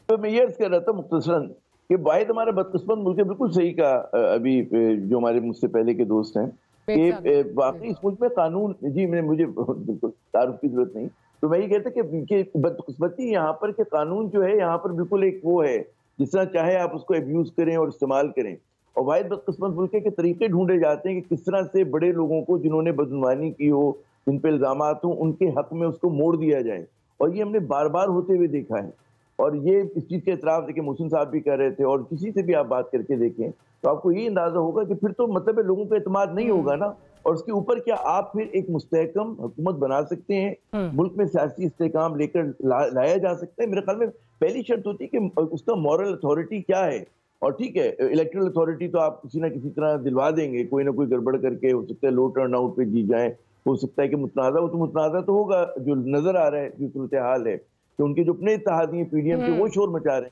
तो मैं ये अर्ज कर रहा था मुख्तसरन कि वाहिद हमारा बदकिस्मत मुल्क है, बिल्कुल सही कहा अभी जो हमारे मुझसे पहले के दोस्त हैं कि वाकई इस मुल्क में कानून, जी मुझे बिल्कुल तारुफ की जरूरत नहीं, तो मैं ये कहता कि बदकिस्मती यहाँ पर कि कानून जो है यहाँ पर बिल्कुल एक वो है, जिस तरह चाहे आप उसको अब्यूज करें और इस्तेमाल करें। और वाहिद बदकिस्मत मुल्क के तरीके ढूंढे जाते हैं कि किस तरह से बड़े लोगों को जिन्होंने बदगुमानी की हो, जिन पे इल्जामात हो, उनके हक में उसको मोड़ दिया जाए। और ये हमने बार बार होते हुए देखा है और ये इस चीज़ के इतराफ़ देखिए मोहसिन साहब भी कर रहे थे, और किसी से भी आप बात करके देखें तो आपको ये अंदाज़ा होगा कि फिर तो मतलब लोगों का एतमाद नहीं होगा ना। और उसके ऊपर क्या आप फिर एक मुस्तहकम हुकूमत बना सकते हैं, मुल्क में सियासी इस्तेहकाम लेकर लाया जा सकता है। मेरे ख्याल में पहली शर्त होती है कि उसका मॉरल अथॉरिटी क्या है। और ठीक है, इलेक्टोरल अथॉरिटी तो आप किसी ना किसी तरह दिलवा देंगे, कोई ना कोई गड़बड़ करके, हो सकता है लो टर्न आउट पे जीत जाए, हो सकता है कि मुतनाज़ा तो होगा। जो नजर आ रहा है जो सूरत हाल है कि उनके जो अपने इत्तेहादी पीडीएम के वो शोर मचा रहे हैं,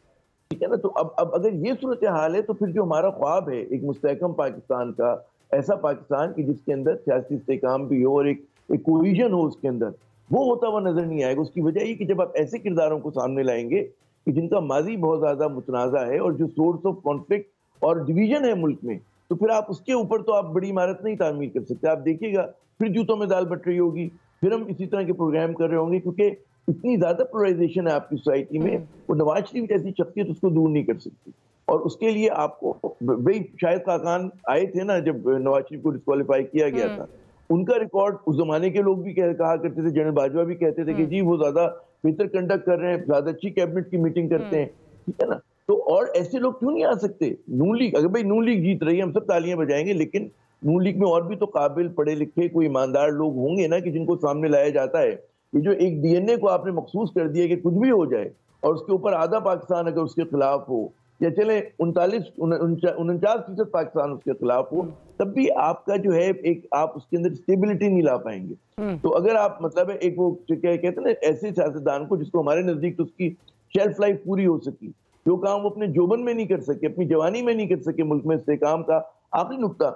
ठीक है ना। तो अब अगर ये सूरत हाल है तो फिर जो हमारा ख्वाब है एक मुस्तहकम पाकिस्तान का, ऐसा पाकिस्तान कि जिसके अंदर सियासी इस्तेहकाम भी हो और एक कोहिजन हो उसके अंदर, वो होता हुआ नजर नहीं आएगा। उसकी वजह ये कि जब आप ऐसे किरदारों को सामने लाएंगे कि जिनका माजी बहुत ज्यादा मुतनाज़ा है और जो सोर्स ऑफ कॉन्फ्लिक्ट और डिवीजन है मुल्क में, तो फिर आप उसके ऊपर तो आप बड़ी इमारत नहीं तामीर कर सकते। आप देखिएगा फिर जूतों में दाल बट रही होगी, फिर हम इसी तरह के प्रोग्राम कर रहे होंगे, क्योंकि इतनी ज्यादा पोलराइजेशन है आपकी सोसाइटी में, वो नवाज शरीफ जैसी शख्सियत उसको दूर नहीं कर सकती। और उसके लिए आपको वही शायद खाकान आए थे ना जब नवाज शरीफ को डिस्क्वालीफाई किया गया था, उनका रिकॉर्ड उस जमाने के लोग भी कहा करते थे, जनरल बाजवा भी कहते थे कि जी वो ज्यादा बेहतर कंडक्ट कर रहे हैं, ज्यादा अच्छी कैबिनेट की मीटिंग करते हैं, ठीक है ना। तो और ऐसे लोग क्यों नहीं आ सकते? नून लीग, अगर भाई नून लीग जीत रही है हम सब तालियां बजाएंगे, लेकिन नून लीग में और भी तो काबिल पढ़े लिखे कोई ईमानदार लोग होंगे ना कि जिनको सामने लाया जाता है। ये जो एक डीएनए को आपने मखसूस कर दिया कि कुछ भी हो जाए और उसके ऊपर आधा पाकिस्तान अगर उसके खिलाफ हो, या चले 49% पाकिस्तान उसके खिलाफ हो, तब भी आपका जो है एक आप उसके अंदर स्टेबिलिटी नहीं ला पाएंगे। तो अगर आप मतलब है एक वो कहते हैं ना ऐसे सियासतदान को जिसको हमारे नजदीक तो उसकी शेल्फ लाइफ पूरी हो सकी, जो काम वो अपने जोबन में नहीं कर सके, अपनी जवानी में नहीं कर सके, मुल्क में इस्तेहकाम का आखिरी नुक्ता,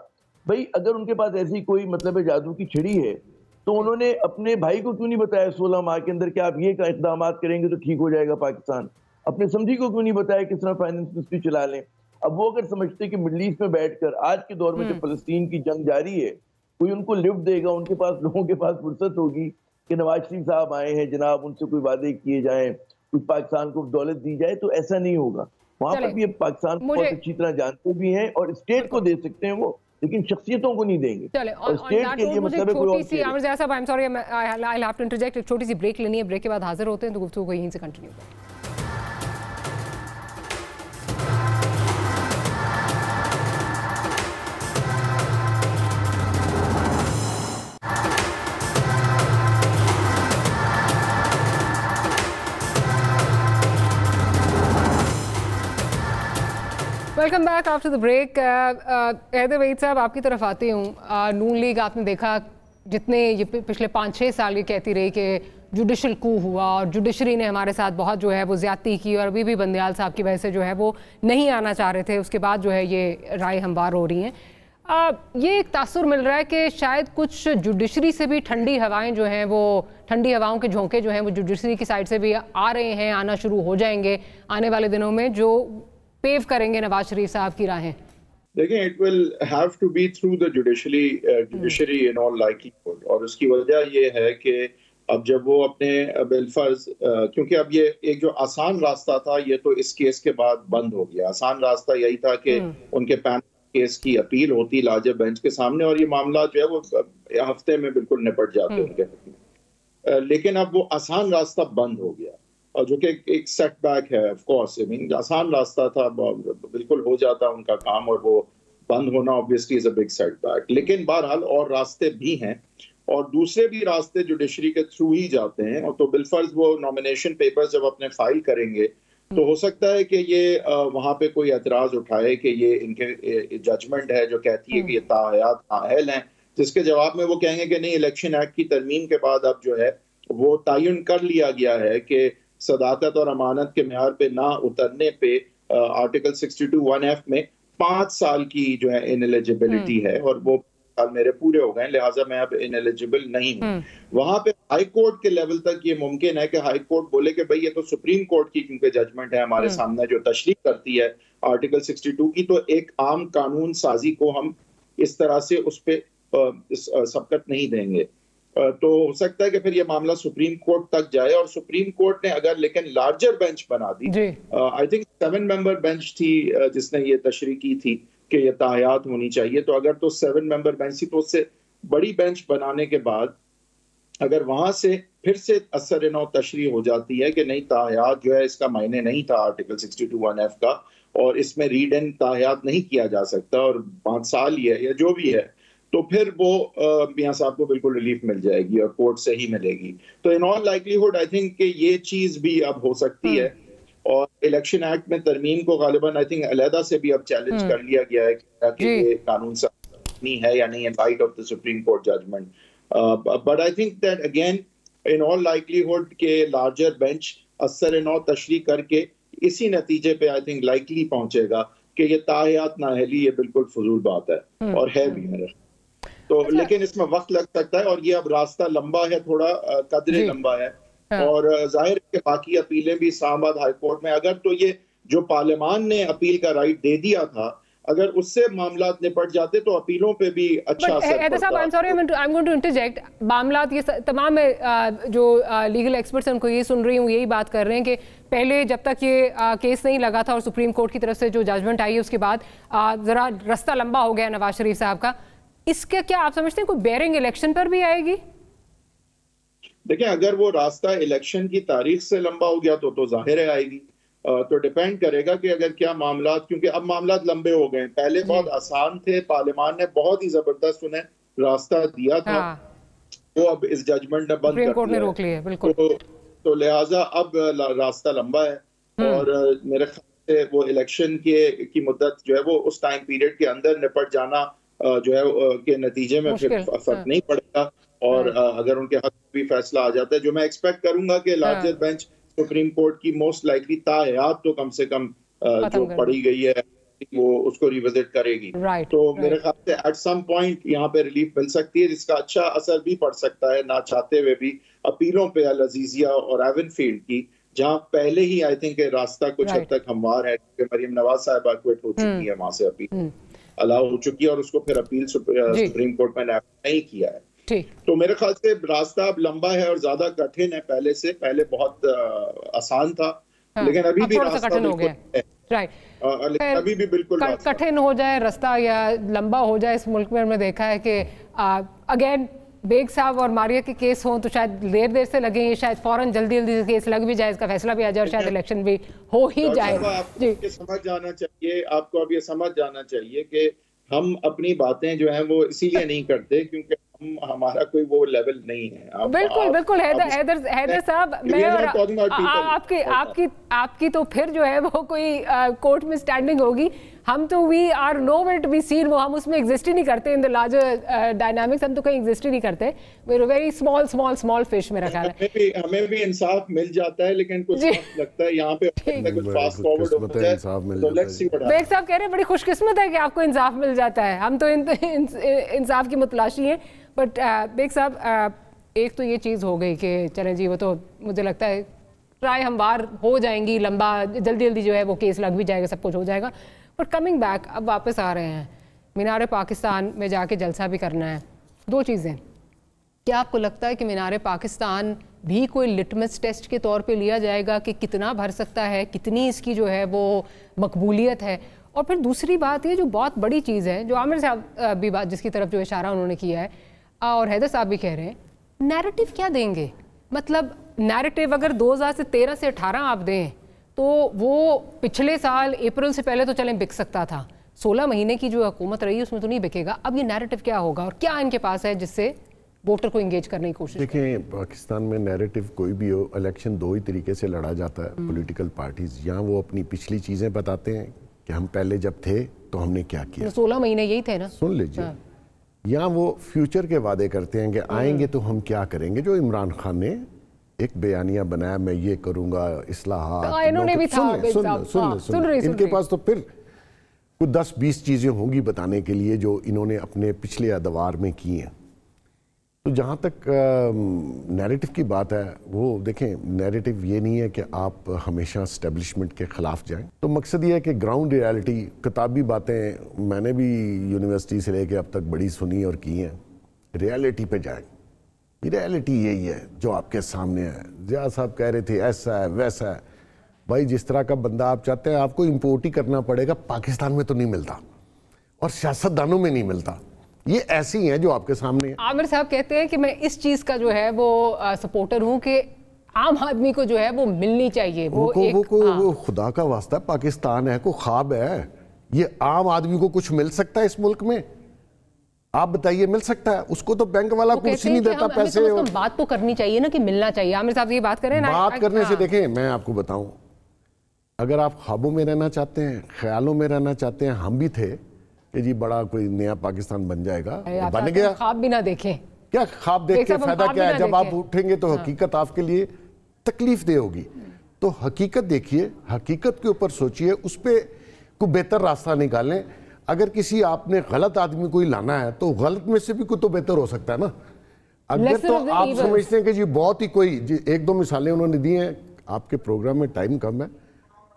भाई अगर उनके पास ऐसी कोई मतलब जादू की छड़ी है तो उन्होंने अपने भाई को क्यों नहीं बताया 16 माह के अंदर कि आप ये इक़दाम करेंगे तो ठीक हो जाएगा पाकिस्तान? अपने समझी को क्यों नहीं बताया किस तरह फाइनेंस मिनिस्ट्री चला लें? अब वो अगर समझते कि मिडल ईस्ट में बैठकर आज के दौर में जब फलस्तीन की जंग जारी है, कोई उनको लिफ्ट देगा, उनके पास लोगों के पास फुर्सत होगी कि नवाज शरीफ साहब आए हैं जनाब, उनसे कोई वादे किए जाएं, कुछ पाकिस्तान को दौलत दी जाए, तो ऐसा नहीं होगा। वहां पर भी पाकिस्तान को बहुत अच्छी तरह जानते भी हैं और स्टेट को दे सकते हैं वो, लेकिन शख्सियतों को नहीं देंगे। चले, और स्टेट के लिए मतलब छोटी सी Aamir Zia sahab, I am sorry, I will have to interject, एक छोटी सी ब्रेक लेनी है, ब्रेक के बाद हाजिर होते हैं तो गुफ्तगू को यहीं से कंटिन्यू करें। Welcome back after the break. Haider Waheed sahab, आपकी तरफ आती हूँ। नून लीग आपने देखा जितने ये पिछले 5-6 साल ये कहती रही कि जुडिशल कू हुआ और जुडिशरी ने हमारे साथ बहुत जो है वो ज्यादती की, और अभी भी बंदियाल साहब की वजह से जो है वो नहीं आना चाह रहे थे, उसके बाद जो है ये राय हमवार हो रही हैं। ये एक तासुर मिल रहा है कि शायद कुछ जुडिशरी से भी ठंडी हवाएं जो हैं वो, ठंडी हवाओं के झोंके जो हैं वो जुडिशरी की साइड से भी आ रहे हैं, आना शुरू हो जाएंगे आने वाले दिनों में, जो पेव करेंगे नवाज शरीफ साहब की राहें। देखिए, it will have to be through the judiciary in all likelihood, और उसकी वजह ये है कि अब जब वो अपने बिलफर्ज, क्योंकि अब ये एक जो आसान रास्ता था ये तो इस केस के बाद बंद हो गया। आसान रास्ता यही था कि उनके पैनल केस की अपील होती लार्जर बेंच के सामने और ये मामला जो है वो हफ्ते में बिल्कुल निपट जाते उनके, लेकिन अब वो आसान रास्ता बंद हो गया, और जो कि एक सेटबैक है। ऑफ कोर्स आई मीन आसान रास्ता था, बिल्कुल हो जाता उनका काम, और वो बंद होना obviously is a big setback. लेकिन बहरहाल और रास्ते भी हैं, और दूसरे भी रास्ते जुडिशरी के थ्रू ही जाते हैं। और तो बिलफर्ज वो नॉमिनेशन पेपर्स जब अपने फाइल करेंगे तो हो सकता है कि ये वहां पे कोई एतराज उठाए कि ये इनके जजमेंट है जो कहती है कि ये ताहयात नाअहल हैं, जिसके जवाब में वो कहेंगे कि नहीं, इलेक्शन एक्ट की तरमीम के बाद अब जो है वो तयन कर लिया गया है कि सदाकत और अमानत के म्यार पे ना उतरने पे आर्टिकल 62(1)(f) में 5 साल की जो है इनएलिजिबिलिटी है, और वो साल मेरे पूरे हो गए, लिहाजा मैं अब इनएलिजिबल नहीं हूँ। वहां पे हाई कोर्ट के लेवल तक ये मुमकिन है कि हाई कोर्ट बोले कि भाई ये तो सुप्रीम कोर्ट की क्योंकि जजमेंट है हमारे सामने जो तशरीह करती है आर्टिकल 62 की, तो एक आम कानून साजी को हम इस तरह से उस पे सबकत नहीं देंगे। तो हो सकता है कि फिर ये मामला सुप्रीम कोर्ट तक जाए, और सुप्रीम कोर्ट ने अगर लेकिन लार्जर बेंच बना दी, आई थिंक 7 मेंबर बेंच थी जिसने ये तशरीह की थी कि ये ताहयात होनी चाहिए, तो अगर तो 7 मेंबर बेंच थी तो उससे बड़ी बेंच बनाने के बाद अगर वहां से फिर से असर नौ तशरीह हो जाती है कि नहीं, ताहयात जो है इसका मायने नहीं था आर्टिकल 62(1)(f) का, और इसमें रीड एंड ताहयात नहीं किया जा सकता और 5 साल ही है या जो भी है, तो फिर वो मियां साहब को बिल्कुल रिलीफ मिल जाएगी और कोर्ट से ही मिलेगी। तो इन ऑल लाइकलीहुड आई थिंक कि ये चीज भी अब हो सकती है। और इलेक्शन एक्ट में तरमीम को गालिबन आई थिंक अलहदा से भी अब चैलेंज कर लिया गया है कि ये कानून सानी है या नहीं, in light of the Supreme Court judgment. But I think that again in all likelihood के लार्जर बेंच असर नौ तशरीह करके इसी नतीजे पे आई थिंक लाइकली पहुंचेगा कि ये ताहयात नाअहली ये बिल्कुल फजूल बात है और है भी मेरा। तो लेकिन इसमें वक्त लग सकता है और ये अब रास्ता लंबा है, थोड़ा कदरे लंबा है। और जाहिर है कि बाकी अपीलें भी इस्लामाबाद हाई कोर्ट में, अगर तो ये जो पार्लियामान ने अपील का राइट दे दिया था, अगर उससे मामला निपट जाते तो अपीलों पे भी अच्छा असर पड़ता। I'm sorry, I'm going to interject. मामलात ये तमाम जो लीगल एक्सपर्ट्स हैं उनको ये सुन रही हूँ, यही बात कर रहे हैं कि पहले जब तक ये केस नहीं लगा था और सुप्रीम कोर्ट की तरफ से जो जजमेंट आई है उसके बाद जरा रास्ता लंबा हो गया नवाज शरीफ साहब का। इसका क्या आप समझते हैं कोई बेयरिंग इलेक्शन पर भी आएगी? देखिए, अगर वो रास्ता इलेक्शन की तारीख से लंबा हो गया तो जाहिर है आएगी। तो डिपेंड करेगा कि अगर क्या मामलात, क्योंकि अब मामलात लंबे हो गए, पहले बहुत आसान थे, पार्लियामान ने बहुत ही जबरदस्त उन्हें रास्ता दिया था, वो अब इस जजमेंट ने बंद कर दिया, ने रोक लिया, बिल्कुल। तो लिहाजा अब रास्ता लंबा है और मेरे ख्याल से वो इलेक्शन की मुद्दत जो है वो उस टाइम पीरियड के अंदर निपट जाना जो है के नतीजे में फिर फर्क नहीं पड़ेगा। और अगर उनके हक भी फैसला आ जाता है, जो मैं एक्सपेक्ट करूंगा कि लार्जर बेंच सुप्रीम कोर्ट की मोस्ट लाइकली ताहयात तो कम से कम जो पड़ी गई है वो उसको रिविजिट करेगी। तो मेरे ख्याल से एट सम पॉइंट यहाँ पे रिलीफ मिल सकती है, जिसका अच्छा असर भी पड़ सकता है ना चाहते हुए भी अपीलों पे अल अजीजिया और एवनफील्ड की, जहाँ पहले ही आई थिंक रास्ता कुछ हद तक हमवार है, क्योंकि मरियम नवाज साहिबा क्विट हो चुकी है, वहां से अपील अलाउ हो चुकी है और उसको फिर अपील सुप्रीम कोर्ट में नहीं किया है। तो मेरे ख्याल से रास्ता अब लंबा है और ज्यादा कठिन है पहले से। पहले बहुत आसान था, लेकिन अभी भी रास्ता कठिन हो गया है। लेकिन अभी भी बिल्कुल कठिन हो जाए रास्ता या लंबा हो जाए, इस मुल्क में हमने देखा है कि अगेन बेग साहब और मारिया के केस हों तो शायद देर से लगे, शायद फौरन जल्दी केस लग भी जाए, इसका फैसला भी आ जाए और शायद इलेक्शन भी हो ही जाए। आपको समझ जाना चाहिए, आपको अब ये समझ जाना चाहिए कि हम अपनी बातें जो है वो इसीलिए नहीं करते क्योंकि हमारा कोई वो लेवल नहीं है। बिल्कुल हैदर साहब, मैं और आपकी तो फिर जो है वो कोई कोर्ट में स्टैंडिंग होगी, हम तो we are nowhere to be seen, वो हम उसमें एग्जिस्ट ही नहीं करते इन द लार्जर डायनामिक्स, हम तो कहीं एग्जिस्ट ही नहीं करते, we are very small fish मेरा ख्याल है। हमें भी इंसाफ मिल जाता है, लेकिन कुछ वक्त लगता है यहाँ पे कुछ फास्ट फॉरवर्ड हो जाए तो let's see what happens. Baig sahab कह रहे हैं बड़ी खुशकिस्मत है कि आपको इंसाफ मिल जाता है, हम तो इंसाफ की मुतलाशी हैं। बट बेग साहब, एक तो ये चीज़ हो गई कि चलें जी, वो तो मुझे लगता है ट्राई हमवार हो जाएंगी, लंबा जल्दी जो है वो केस लग भी जाएगा, सब कुछ हो जाएगा। बट कमिंग बैक, अब वापस आ रहे हैं, मीनार पाकिस्तान में जाके जलसा भी करना है। दो चीज़ें, क्या आपको लगता है कि मीनार पाकिस्तान भी कोई लिटमस टेस्ट के तौर पे लिया जाएगा कि कितना भर सकता है, कितनी इसकी जो है वो मकबूलियत है? और फिर दूसरी बात ये जो बहुत बड़ी चीज़ है, जो आमिर साहब भी बात जिसकी तरफ जो इशारा उन्होंने किया है और हैदर साहब भी कह रहे हैं, नैरेटिव क्या देंगे? मतलब नैरेटिव अगर 2013 से 18 आप दें तो वो पिछले साल अप्रैल से पहले तो चलें बिक सकता था, 16 महीने की जो हुकूमत रही उसमें तो नहीं बिकेगा। अब ये नैरेटिव क्या होगा और क्या इनके पास है जिससे वोटर को इंगेज करने की कोशिश? देखें, पाकिस्तान में नैरेटिव कोई भी हो, इलेक्शन दो ही तरीके से लड़ा जाता है। पॉलिटिकल पार्टीज या वो अपनी पिछली चीज़ें बताते हैं कि हम पहले जब थे तो हमने क्या किया, 16 महीने यही थे ना, सुन लीजिए, या वो फ्यूचर के वादे करते हैं कि आएंगे तो हम क्या करेंगे। जो इमरान खान ने एक बयानिया बनाया, मैं ये करूंगा, इस्लाहात, इन्होंने भी था, सुन इनके पास तो फिर कुछ 10-20 चीज़ें होंगी बताने के लिए जो इन्होंने अपने पिछले अदवार में की हैं। तो जहाँ तक नैरेटिव की बात है, वो देखें, नैरेटिव ये नहीं है कि आप हमेशा एस्टेब्लिशमेंट के ख़िलाफ़ जाएं। तो मकसद ये है कि ग्राउंड रियलिटी, किताबी बातें मैंने भी यूनिवर्सिटी से लेके अब तक बड़ी सुनी और की हैं, रियलिटी पे जाएं। रियलिटी यही है जो आपके सामने है। जिया साहब कह रहे थे ऐसा है वैसा है, भाई जिस तरह का बंदा आप चाहते हैं आपको इम्पोर्ट ही करना पड़ेगा, पाकिस्तान में तो नहीं मिलता और सियासतदानों में नहीं मिलता। ये ऐसी हैं जो आपके सामने। आमिर साहब कहते हैं कि मैं इस चीज का जो है वो सपोर्टर हूं कि आम आदमी को जो है वो मिलनी चाहिए। वो खुदा का वास्ता, पाकिस्तान है, को ख्वाब है, ये आम आदमी को कुछ मिल सकता है इस मुल्क में? आप बताइए, मिल सकता है? उसको तो बैंक वाला कुर्सी नहीं देता, पैसे। बात तो करनी चाहिए ना कि मिलना चाहिए। आमिर साहब ये बात करें ना, बात करने से देखें, मैं आपको बताऊं, अगर आप ख्वाबों में रहना चाहते हैं, ख्यालों में रहना चाहते हैं, हम भी थे कि जी बड़ा कोई नया पाकिस्तान बन जाएगा, बन गया। ख्वाब भी ना देखें, क्या ख्वाब देख के फायदा क्या है? जब आप उठेंगे तो हकीकत आपके लिए तकलीफ दे होगी। तो हकीकत देखिए, हकीकत के ऊपर सोचिए, उस पर कोई बेहतर रास्ता निकालें। अगर किसी आपने गलत आदमी को ही लाना है तो गलत में से भी कोई तो बेहतर हो सकता है ना। अगर तो आप समझते हैं कि जी बहुत ही कोई एक दो मिसालें उन्होंने दी हैं, आपके प्रोग्राम में टाइम कम है,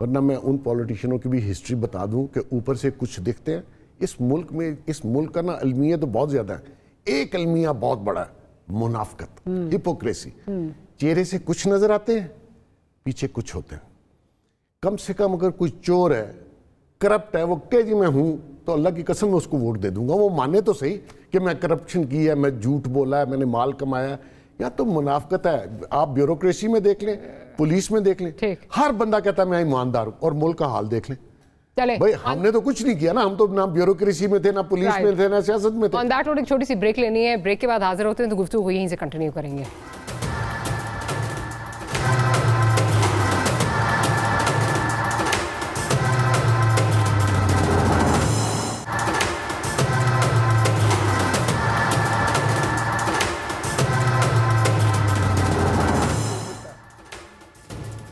वरना मैं उन पॉलिटिशियनों की भी हिस्ट्री बता दूं कि ऊपर से कुछ दिखते हैं। इस मुल्क में, इस मुल्क का ना अलमिया तो बहुत ज्यादा है, एक अलमिया बहुत बड़ा है, मुनाफकत, हिपोक्रेसी। चेहरे से कुछ नजर आते हैं, पीछे कुछ होते हैं। कम से कम अगर कोई चोर है, करप्ट है, वो कहे जी मैं हूं, तो अल्लाह की कसम मैं उसको वोट दे दूंगा। वो माने तो सही कि मैं करप्शन की है, मैं झूठ बोला है, मैंने माल कमाया। या तो मुनाफकत है। आप ब्यूरोक्रेसी में देख लें, पुलिस में देख लें, हर बंदा कहता है मैं ईमानदार हूं, और मुल्क का हाल देख लें। चले भाई, हमने तो कुछ नहीं किया ना, हम तो ना ब्यूरोक्रेसी में थे, ना पुलिस में थे, ना सियासत में थे। ऑन दैट नोट एक छोटी सी ब्रेक लेनी है, ब्रेक के बाद हाजिर होते हैं तो गुफ्तगू यहीं से कंटिन्यू करेंगे।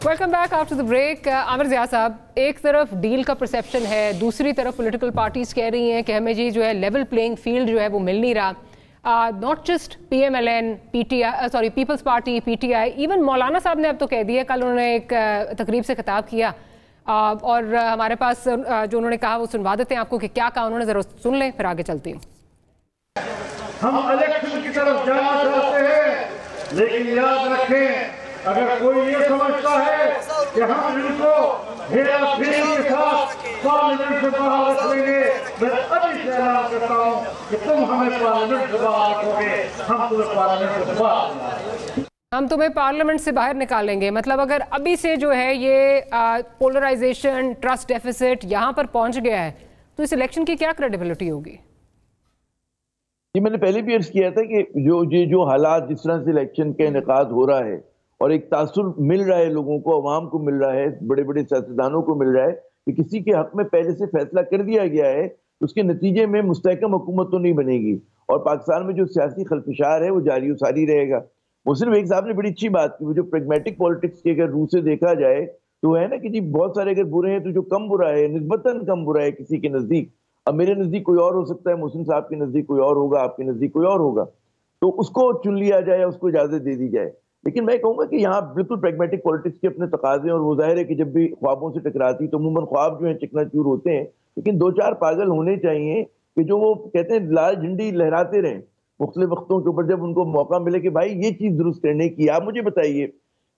Welcome back after the break. Aamir Zia sahab, एक तरफ डील का परसेप्शन है, दूसरी तरफ पॉलिटिकल पार्टीज कह रही हैं कि हमें जी जो है लेवल प्लेइंग फील्ड जो है वो मिल नहीं रहा। Not just PMLN, Peoples Party, PTI, even Maulana sahab ने अब तो कह दिया, कल उन्होंने एक तकरीब से खिताब किया और हमारे पास जो उन्होंने कहा वो सुनवा देते हैं आपको कि क्या कहा उन्होंने, ज़रा सुन लें फिर आगे चलती हूँ। हम इलेक्शन की तरफ जाना चाहते हैं, लेकिन याद रखें, अगर कोई ये समझता है कि हम इनको हेरा फेरी के साथ पार्लियामेंट से बाहर रख लेंगे, मैं अभी से ऐलान करता हूँ कि तुम हमें पार्लियामेंट से बाहर रखोगे, हम तुम्हें पार्लियामेंट से बाहर, हम तुम्हें पार्लियामेंट से बाहर निकालेंगे। मतलब अगर अभी से जो है ये पोलराइजेशन, ट्रस्ट डेफिसिट यहाँ पर पहुंच गया है तो इस इलेक्शन की क्या क्रेडिबिलिटी होगी? जी, मैंने पहले भी अर्ज किया था कि जो हालात, जिस तरह से इलेक्शन का इनेकाद हो रहा है और एक तासुर मिल रहा है लोगों को, अवाम को मिल रहा है, बड़े बड़े सियासतदानों को मिल रहा है कि किसी के हक में पहले से फैसला कर दिया गया है, उसके नतीजे में मुस्तहकम हुकूमत तो नहीं बनेगी और पाकिस्तान में जो सियासी खलफिशार है वो जारी सारी रहेगा। मुस्लिम एक साहब ने बड़ी अच्छी बात की, वो जो प्रेगमेटिक पॉलिटिक्स के अगर रूह से देखा जाए तो है ना कि जी बहुत सारे अगर बुरे हैं तो जो कम बुरा है, निस्बतन कम बुरा है किसी के नज़दीक। अब मेरे नज़दीक कोई और हो सकता है, मुस्लिम साहब के नज़दीक कोई और होगा, आपके नज़दीक कोई और होगा, तो उसको चुन लिया जाए, उसको इजाज़त दे दी जाए। लेकिन मैं कहूँगा कि यहाँ बिल्कुल प्रैग्मेटिक पॉलिटिक्स के अपने तकाजे, और वो जाहिर है कि जब भी ख्वाबों से टकराती तो अमूमन ख्वाब जो है चिकनाचूर होते हैं, लेकिन दो चार पागल होने चाहिए कि जो वो कहते हैं लाल झंडी लहराते रहें मुख्तलिफ वक्तों के ऊपर, जब उनको मौका मिले कि भाई ये चीज़ दुरुस्त करने की। आप मुझे बताइए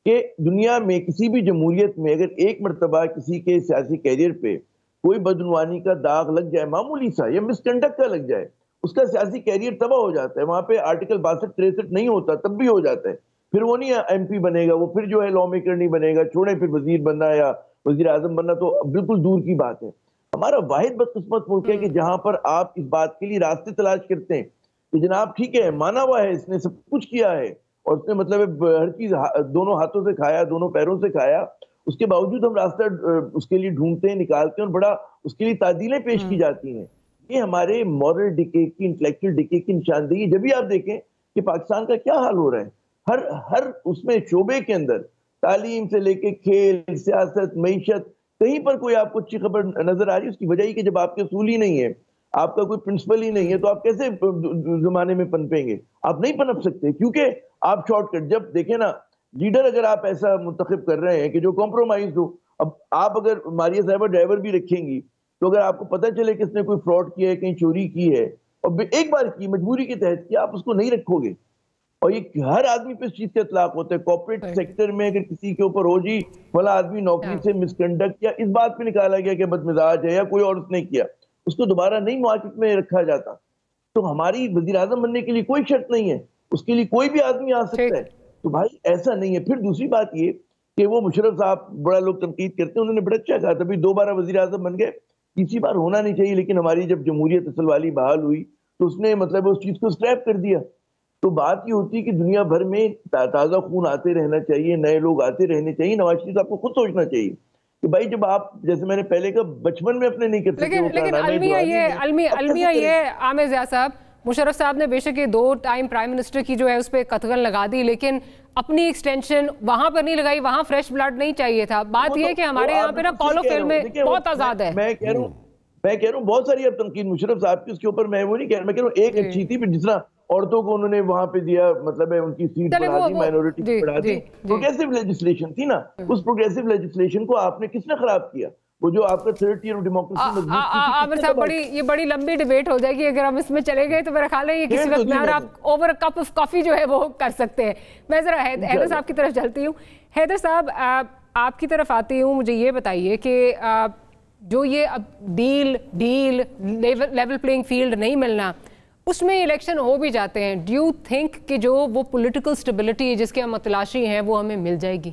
कि दुनिया में किसी भी जमहूरियत में अगर एक मरतबा किसी के सियासी कैरियर पे कोई बदनुवानी का दाग लग जाए, मामूली सा या मिसकंडक्ट का लग जाए, उसका सियासी कैरियर तबाह हो जाता है। वहाँ पे आर्टिकल 62-63 नहीं होता, तब भी हो जाता है। फिर वो नहीं MP बनेगा, वो फिर जो है लॉ मेकर नहीं बनेगा, छोड़े फिर वजीर बनना या वजीर आजम बनना तो बिल्कुल दूर की बात है। हमारा वाहिद बदकिस्मत मुल्क है कि जहां पर आप इस बात के लिए रास्ते तलाश करते हैं कि जनाब ठीक है, माना हुआ है, इसने सब कुछ किया है और उसने मतलब हर चीज दोनों हाथों से खाया, दोनों पैरों से खाया, उसके बावजूद हम रास्ता उसके लिए ढूंढते हैं, निकालते हैं और बड़ा उसके लिए तादीलें पेश की जाती हैं। ये हमारे मॉरल डिके की, इंटेलेक्चुअल डिके की निशानदेही। जब भी आप देखें कि पाकिस्तान का क्या हाल हो रहा है, हर उसमें शोबे के अंदर, तालीम से लेके खेल, सियासत, मईशत, कहीं पर कोई आपको अच्छी खबर नजर आ रही है। उसकी वजह ही कि जब आपके असूल ही नहीं है, आपका कोई प्रिंसिपल ही नहीं है, तो आप कैसे जमाने में पनपेंगे? आप नहीं पनप सकते, क्योंकि आप शॉर्टकट जब देखें ना, लीडर अगर आप ऐसा मुंतखब कर रहे हैं कि जो कॉम्प्रोमाइज हो, अब आप अगर मारिया साहिबा ड्राइवर भी रखेंगी तो अगर आपको पता चले कि इसने कोई फ्रॉड किया है, कहीं चोरी की है और एक बार की मजबूरी के तहत की, आप उसको नहीं रखोगे। और ये हर आदमी पे इस चीज का इतलाक होता है। कॉर्पोरेट सेक्टर में अगर किसी के ऊपर हो जी वाला आदमी नौकरी से मिसकंडक्ट या इस बात पे निकाला गया कि बदमिजाज है या कोई और उसने किया, उसको दोबारा नहीं मार्केट में रखा जाता। तो हमारी वजीर आजम बनने के लिए कोई शर्त नहीं है, उसके लिए कोई भी आदमी आ सकता है। तो भाई ऐसा नहीं है। फिर दूसरी बात ये कि वो मुशर्रफ साहब बड़ा लोग तनकीद करते हैं, उन्होंने बड़ा अच्छा कहा, तभी 2 बार वजीर आजम बन गए, तीसरी बार होना नहीं चाहिए। लेकिन हमारी जब जमहूरियत असल वाली बहाल हुई तो उसने मतलब उस चीज को स्क्रैप कर दिया। तो बात ये होती है कि दुनिया भर में ताज़ा खून आते रहना चाहिए, नए लोग आते रहने चाहिए। नवाज शरीफ आपको खुद सोचना चाहिए कि भाई जब आप, जैसे मैंने पहले कहा, बचपन में अपने नहीं कर सकते। लेकिन अलमिया ये आमिर ज़िया साहब, मुशर्रफ साहब ने बेशक ये 2 टाइम प्राइम मिनिस्टर की जो है उस पर कतगन लगा दी, लेकिन अपनी एक्सटेंशन वहां पर नहीं लगाई, वहां फ्रेश ब्लड नहीं चाहिए था। बात ये है कि हमारे यहाँ पे ना कॉल ऑफ फेम में बहुत आजाद है। मैं कह रहा हूँ बहुत सारी अब तनकीद मुशर्रफ साहब की, उसके ऊपर मैं वो नहीं कह रहा, मैं कह रहा हूँ एक अच्छी थी, जिस तरह औरतों को उन्होंने वहां पे दिया, मतलब है उनकी सीट बढ़ा दी, माइनॉरिटी बढ़ा दी, प्रोग्रेसिव लेजिस्लेशन थी ना, उस प्रोग्रेसिव लेजिस्लेशन को आपने किसने खराब किया? वो जो आपका 3rd tier of democracy. Aamir साहब, ये बड़ी लंबी डिबेट हो जाएगी अगर हम इसमें चले गए, तो मेरा ख्याल है ये किसी वक्त मैं और आप ओवर कप ऑफ कॉफी जो है वो कर सकते हैं। मैं जरा हैदर साहब की तरफ चलती हूँ। हैदर साहब, आपकी तरफ आती हूँ, मुझे ये बताइए कि जो ये अब डील लेवल प्लेइंग फील्ड नहीं मिलना, उसमें इलेक्शन हो भी जाते हैं, डू यू थिंक कि जो वो पॉलिटिकल स्टेबिलिटी जिसके हम तलाशी हैं वो हमें मिल जाएगी?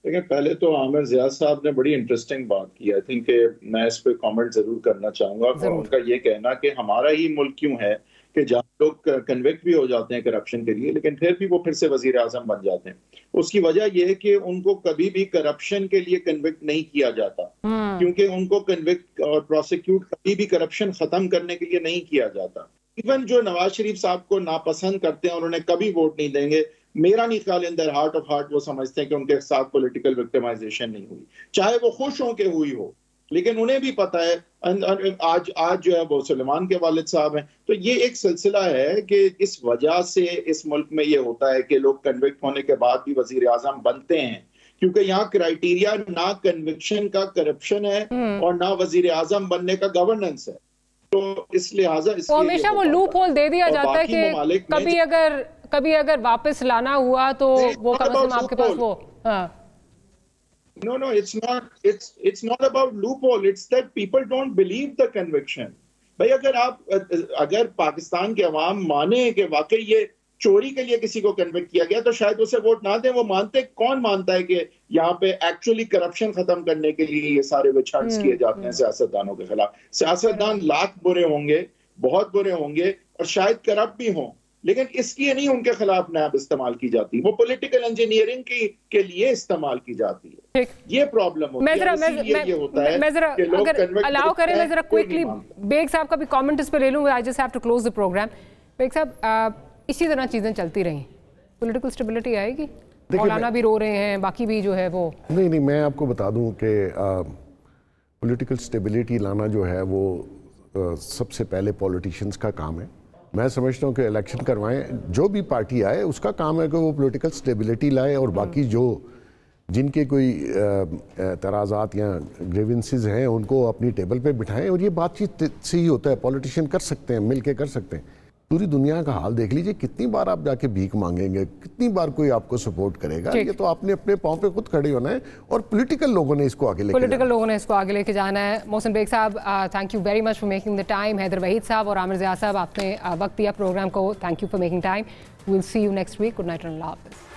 देखिए, पहले तो आमिर ज़िया साहब ने बड़ी इंटरेस्टिंग बात की। आई थिंक मैं इस पे कमेंट जरूर करना चाहूंगा। उनका ये कहना कि हमारा ही मुल्क क्यों है कि जहाँ लोग कन्विक्ट भी हो जाते हैं करप्शन के लिए, लेकिन फिर भी वो फिर से वजीर आजम बन जाते हैं। उसकी वजह यह है कि उनको कभी भी करप्शन के लिए कन्विक्ट नहीं किया जाता, क्योंकि उनको कन्विक्ट और प्रोसिक्यूट कभी भी करप्शन खत्म करने के लिए नहीं किया जाता। इवन जो नवाज शरीफ साहब को नापसंद करते हैं और उन्हें कभी वोट नहीं देंगे, मेरा नहीं ख्याल in their heart of heart वो समझते हैं कि उनके साथ पॉलिटिकल विक्टिमाइजेशन नहीं हुई, चाहे वो खुश हों के हुई हो। लेकिन उन्हें भी पता है, आज जो है वो सुलेमान के वालिद साहब हैं। तो ये एक सिलसिला है कि इस वजह से इस मुल्क में ये होता है कि लोग कन्विक्ट होने के बाद भी वजीर आजम बनते हैं, क्योंकि यहाँ क्राइटेरिया ना कन्विक्शन का करप्शन है और ना वजीर आजम बनने का गवर्नेंस है। तो इस लिहाजा तो हमेशा वो लूप होल दे दिया जाता है कि कभी अगर वापस लाना हुआ तो वो कम से कम आपके पास वो। No, it's not about loophole. It's that people don't believe the conviction. भाई अगर पाकिस्तान के अवाम माने कि वाकई ये चोरी के लिए किसी को कन्विक्ट किया गया, तो शायद उसे वोट ना दें। वो मानते, कौन मानता है कि यहाँ पे एक्चुअली करप्शन खत्म करने के लिए ये सारे विच हंट्स किए जाते हैं सियासतदानों के खिलाफ? सियासतदान लाख बुरे होंगे, बहुत बुरे होंगे और शायद करप्ट भी हों, लेकिन इसलिए नहीं उनके खिलाफ नैब इस्तेमाल की जाती, वो पॉलिटिकल इंजीनियरिंग के लिए इस्तेमाल की जाती है। ये प्रॉब्लम होती है। ये होता है कि लोग कन्विक्ट अलाउ करें, मैं जरा क्विकली बेग साहब का भी कमेंट इस पे ले लूं। I just have to close the programme. Baig sahab, इसी तरह चीजें चलती रही, पॉलिटिकल स्टेबिलिटी आएगी? मौलाना भी रो रहे हैं, बाकी भी जो है वो। नहीं, मैं आपको बता दूं कि पॉलिटिकल स्टेबिलिटी लाना जो है वो सबसे पहले पॉलिटिशियंस का काम है। मैं समझता हूँ कि इलेक्शन करवाएं, जो भी पार्टी आए उसका काम है कि वो पॉलिटिकल स्टेबिलिटी लाए, और बाकी जो जिनके कोई तराजात या ग्रीवेंसेस हैं उनको अपनी टेबल पे बिठाएं, और ये बातचीत से ही होता है। पॉलिटिशियन कर सकते हैं, मिल के कर सकते हैं। पूरी दुनिया का हाल देख लीजिए, कितनी बार आप जाके भीख मांगेंगे, कितनी बार कोई आपको सपोर्ट करेगा? ये तो आपने अपने पांव पे खुद खड़े होना है, और पॉलिटिकल लोगों ने इसको आगे लेके जाना है। Mohsin Baig sahab, thank you very much for making the time. Haider Waheed sahab और आमिर ज़िया साहब, आपने वक्त दिया प्रोग्राम को, thank you for making time. We will see you next week. Good night and अल्लाह हाफ़िज़।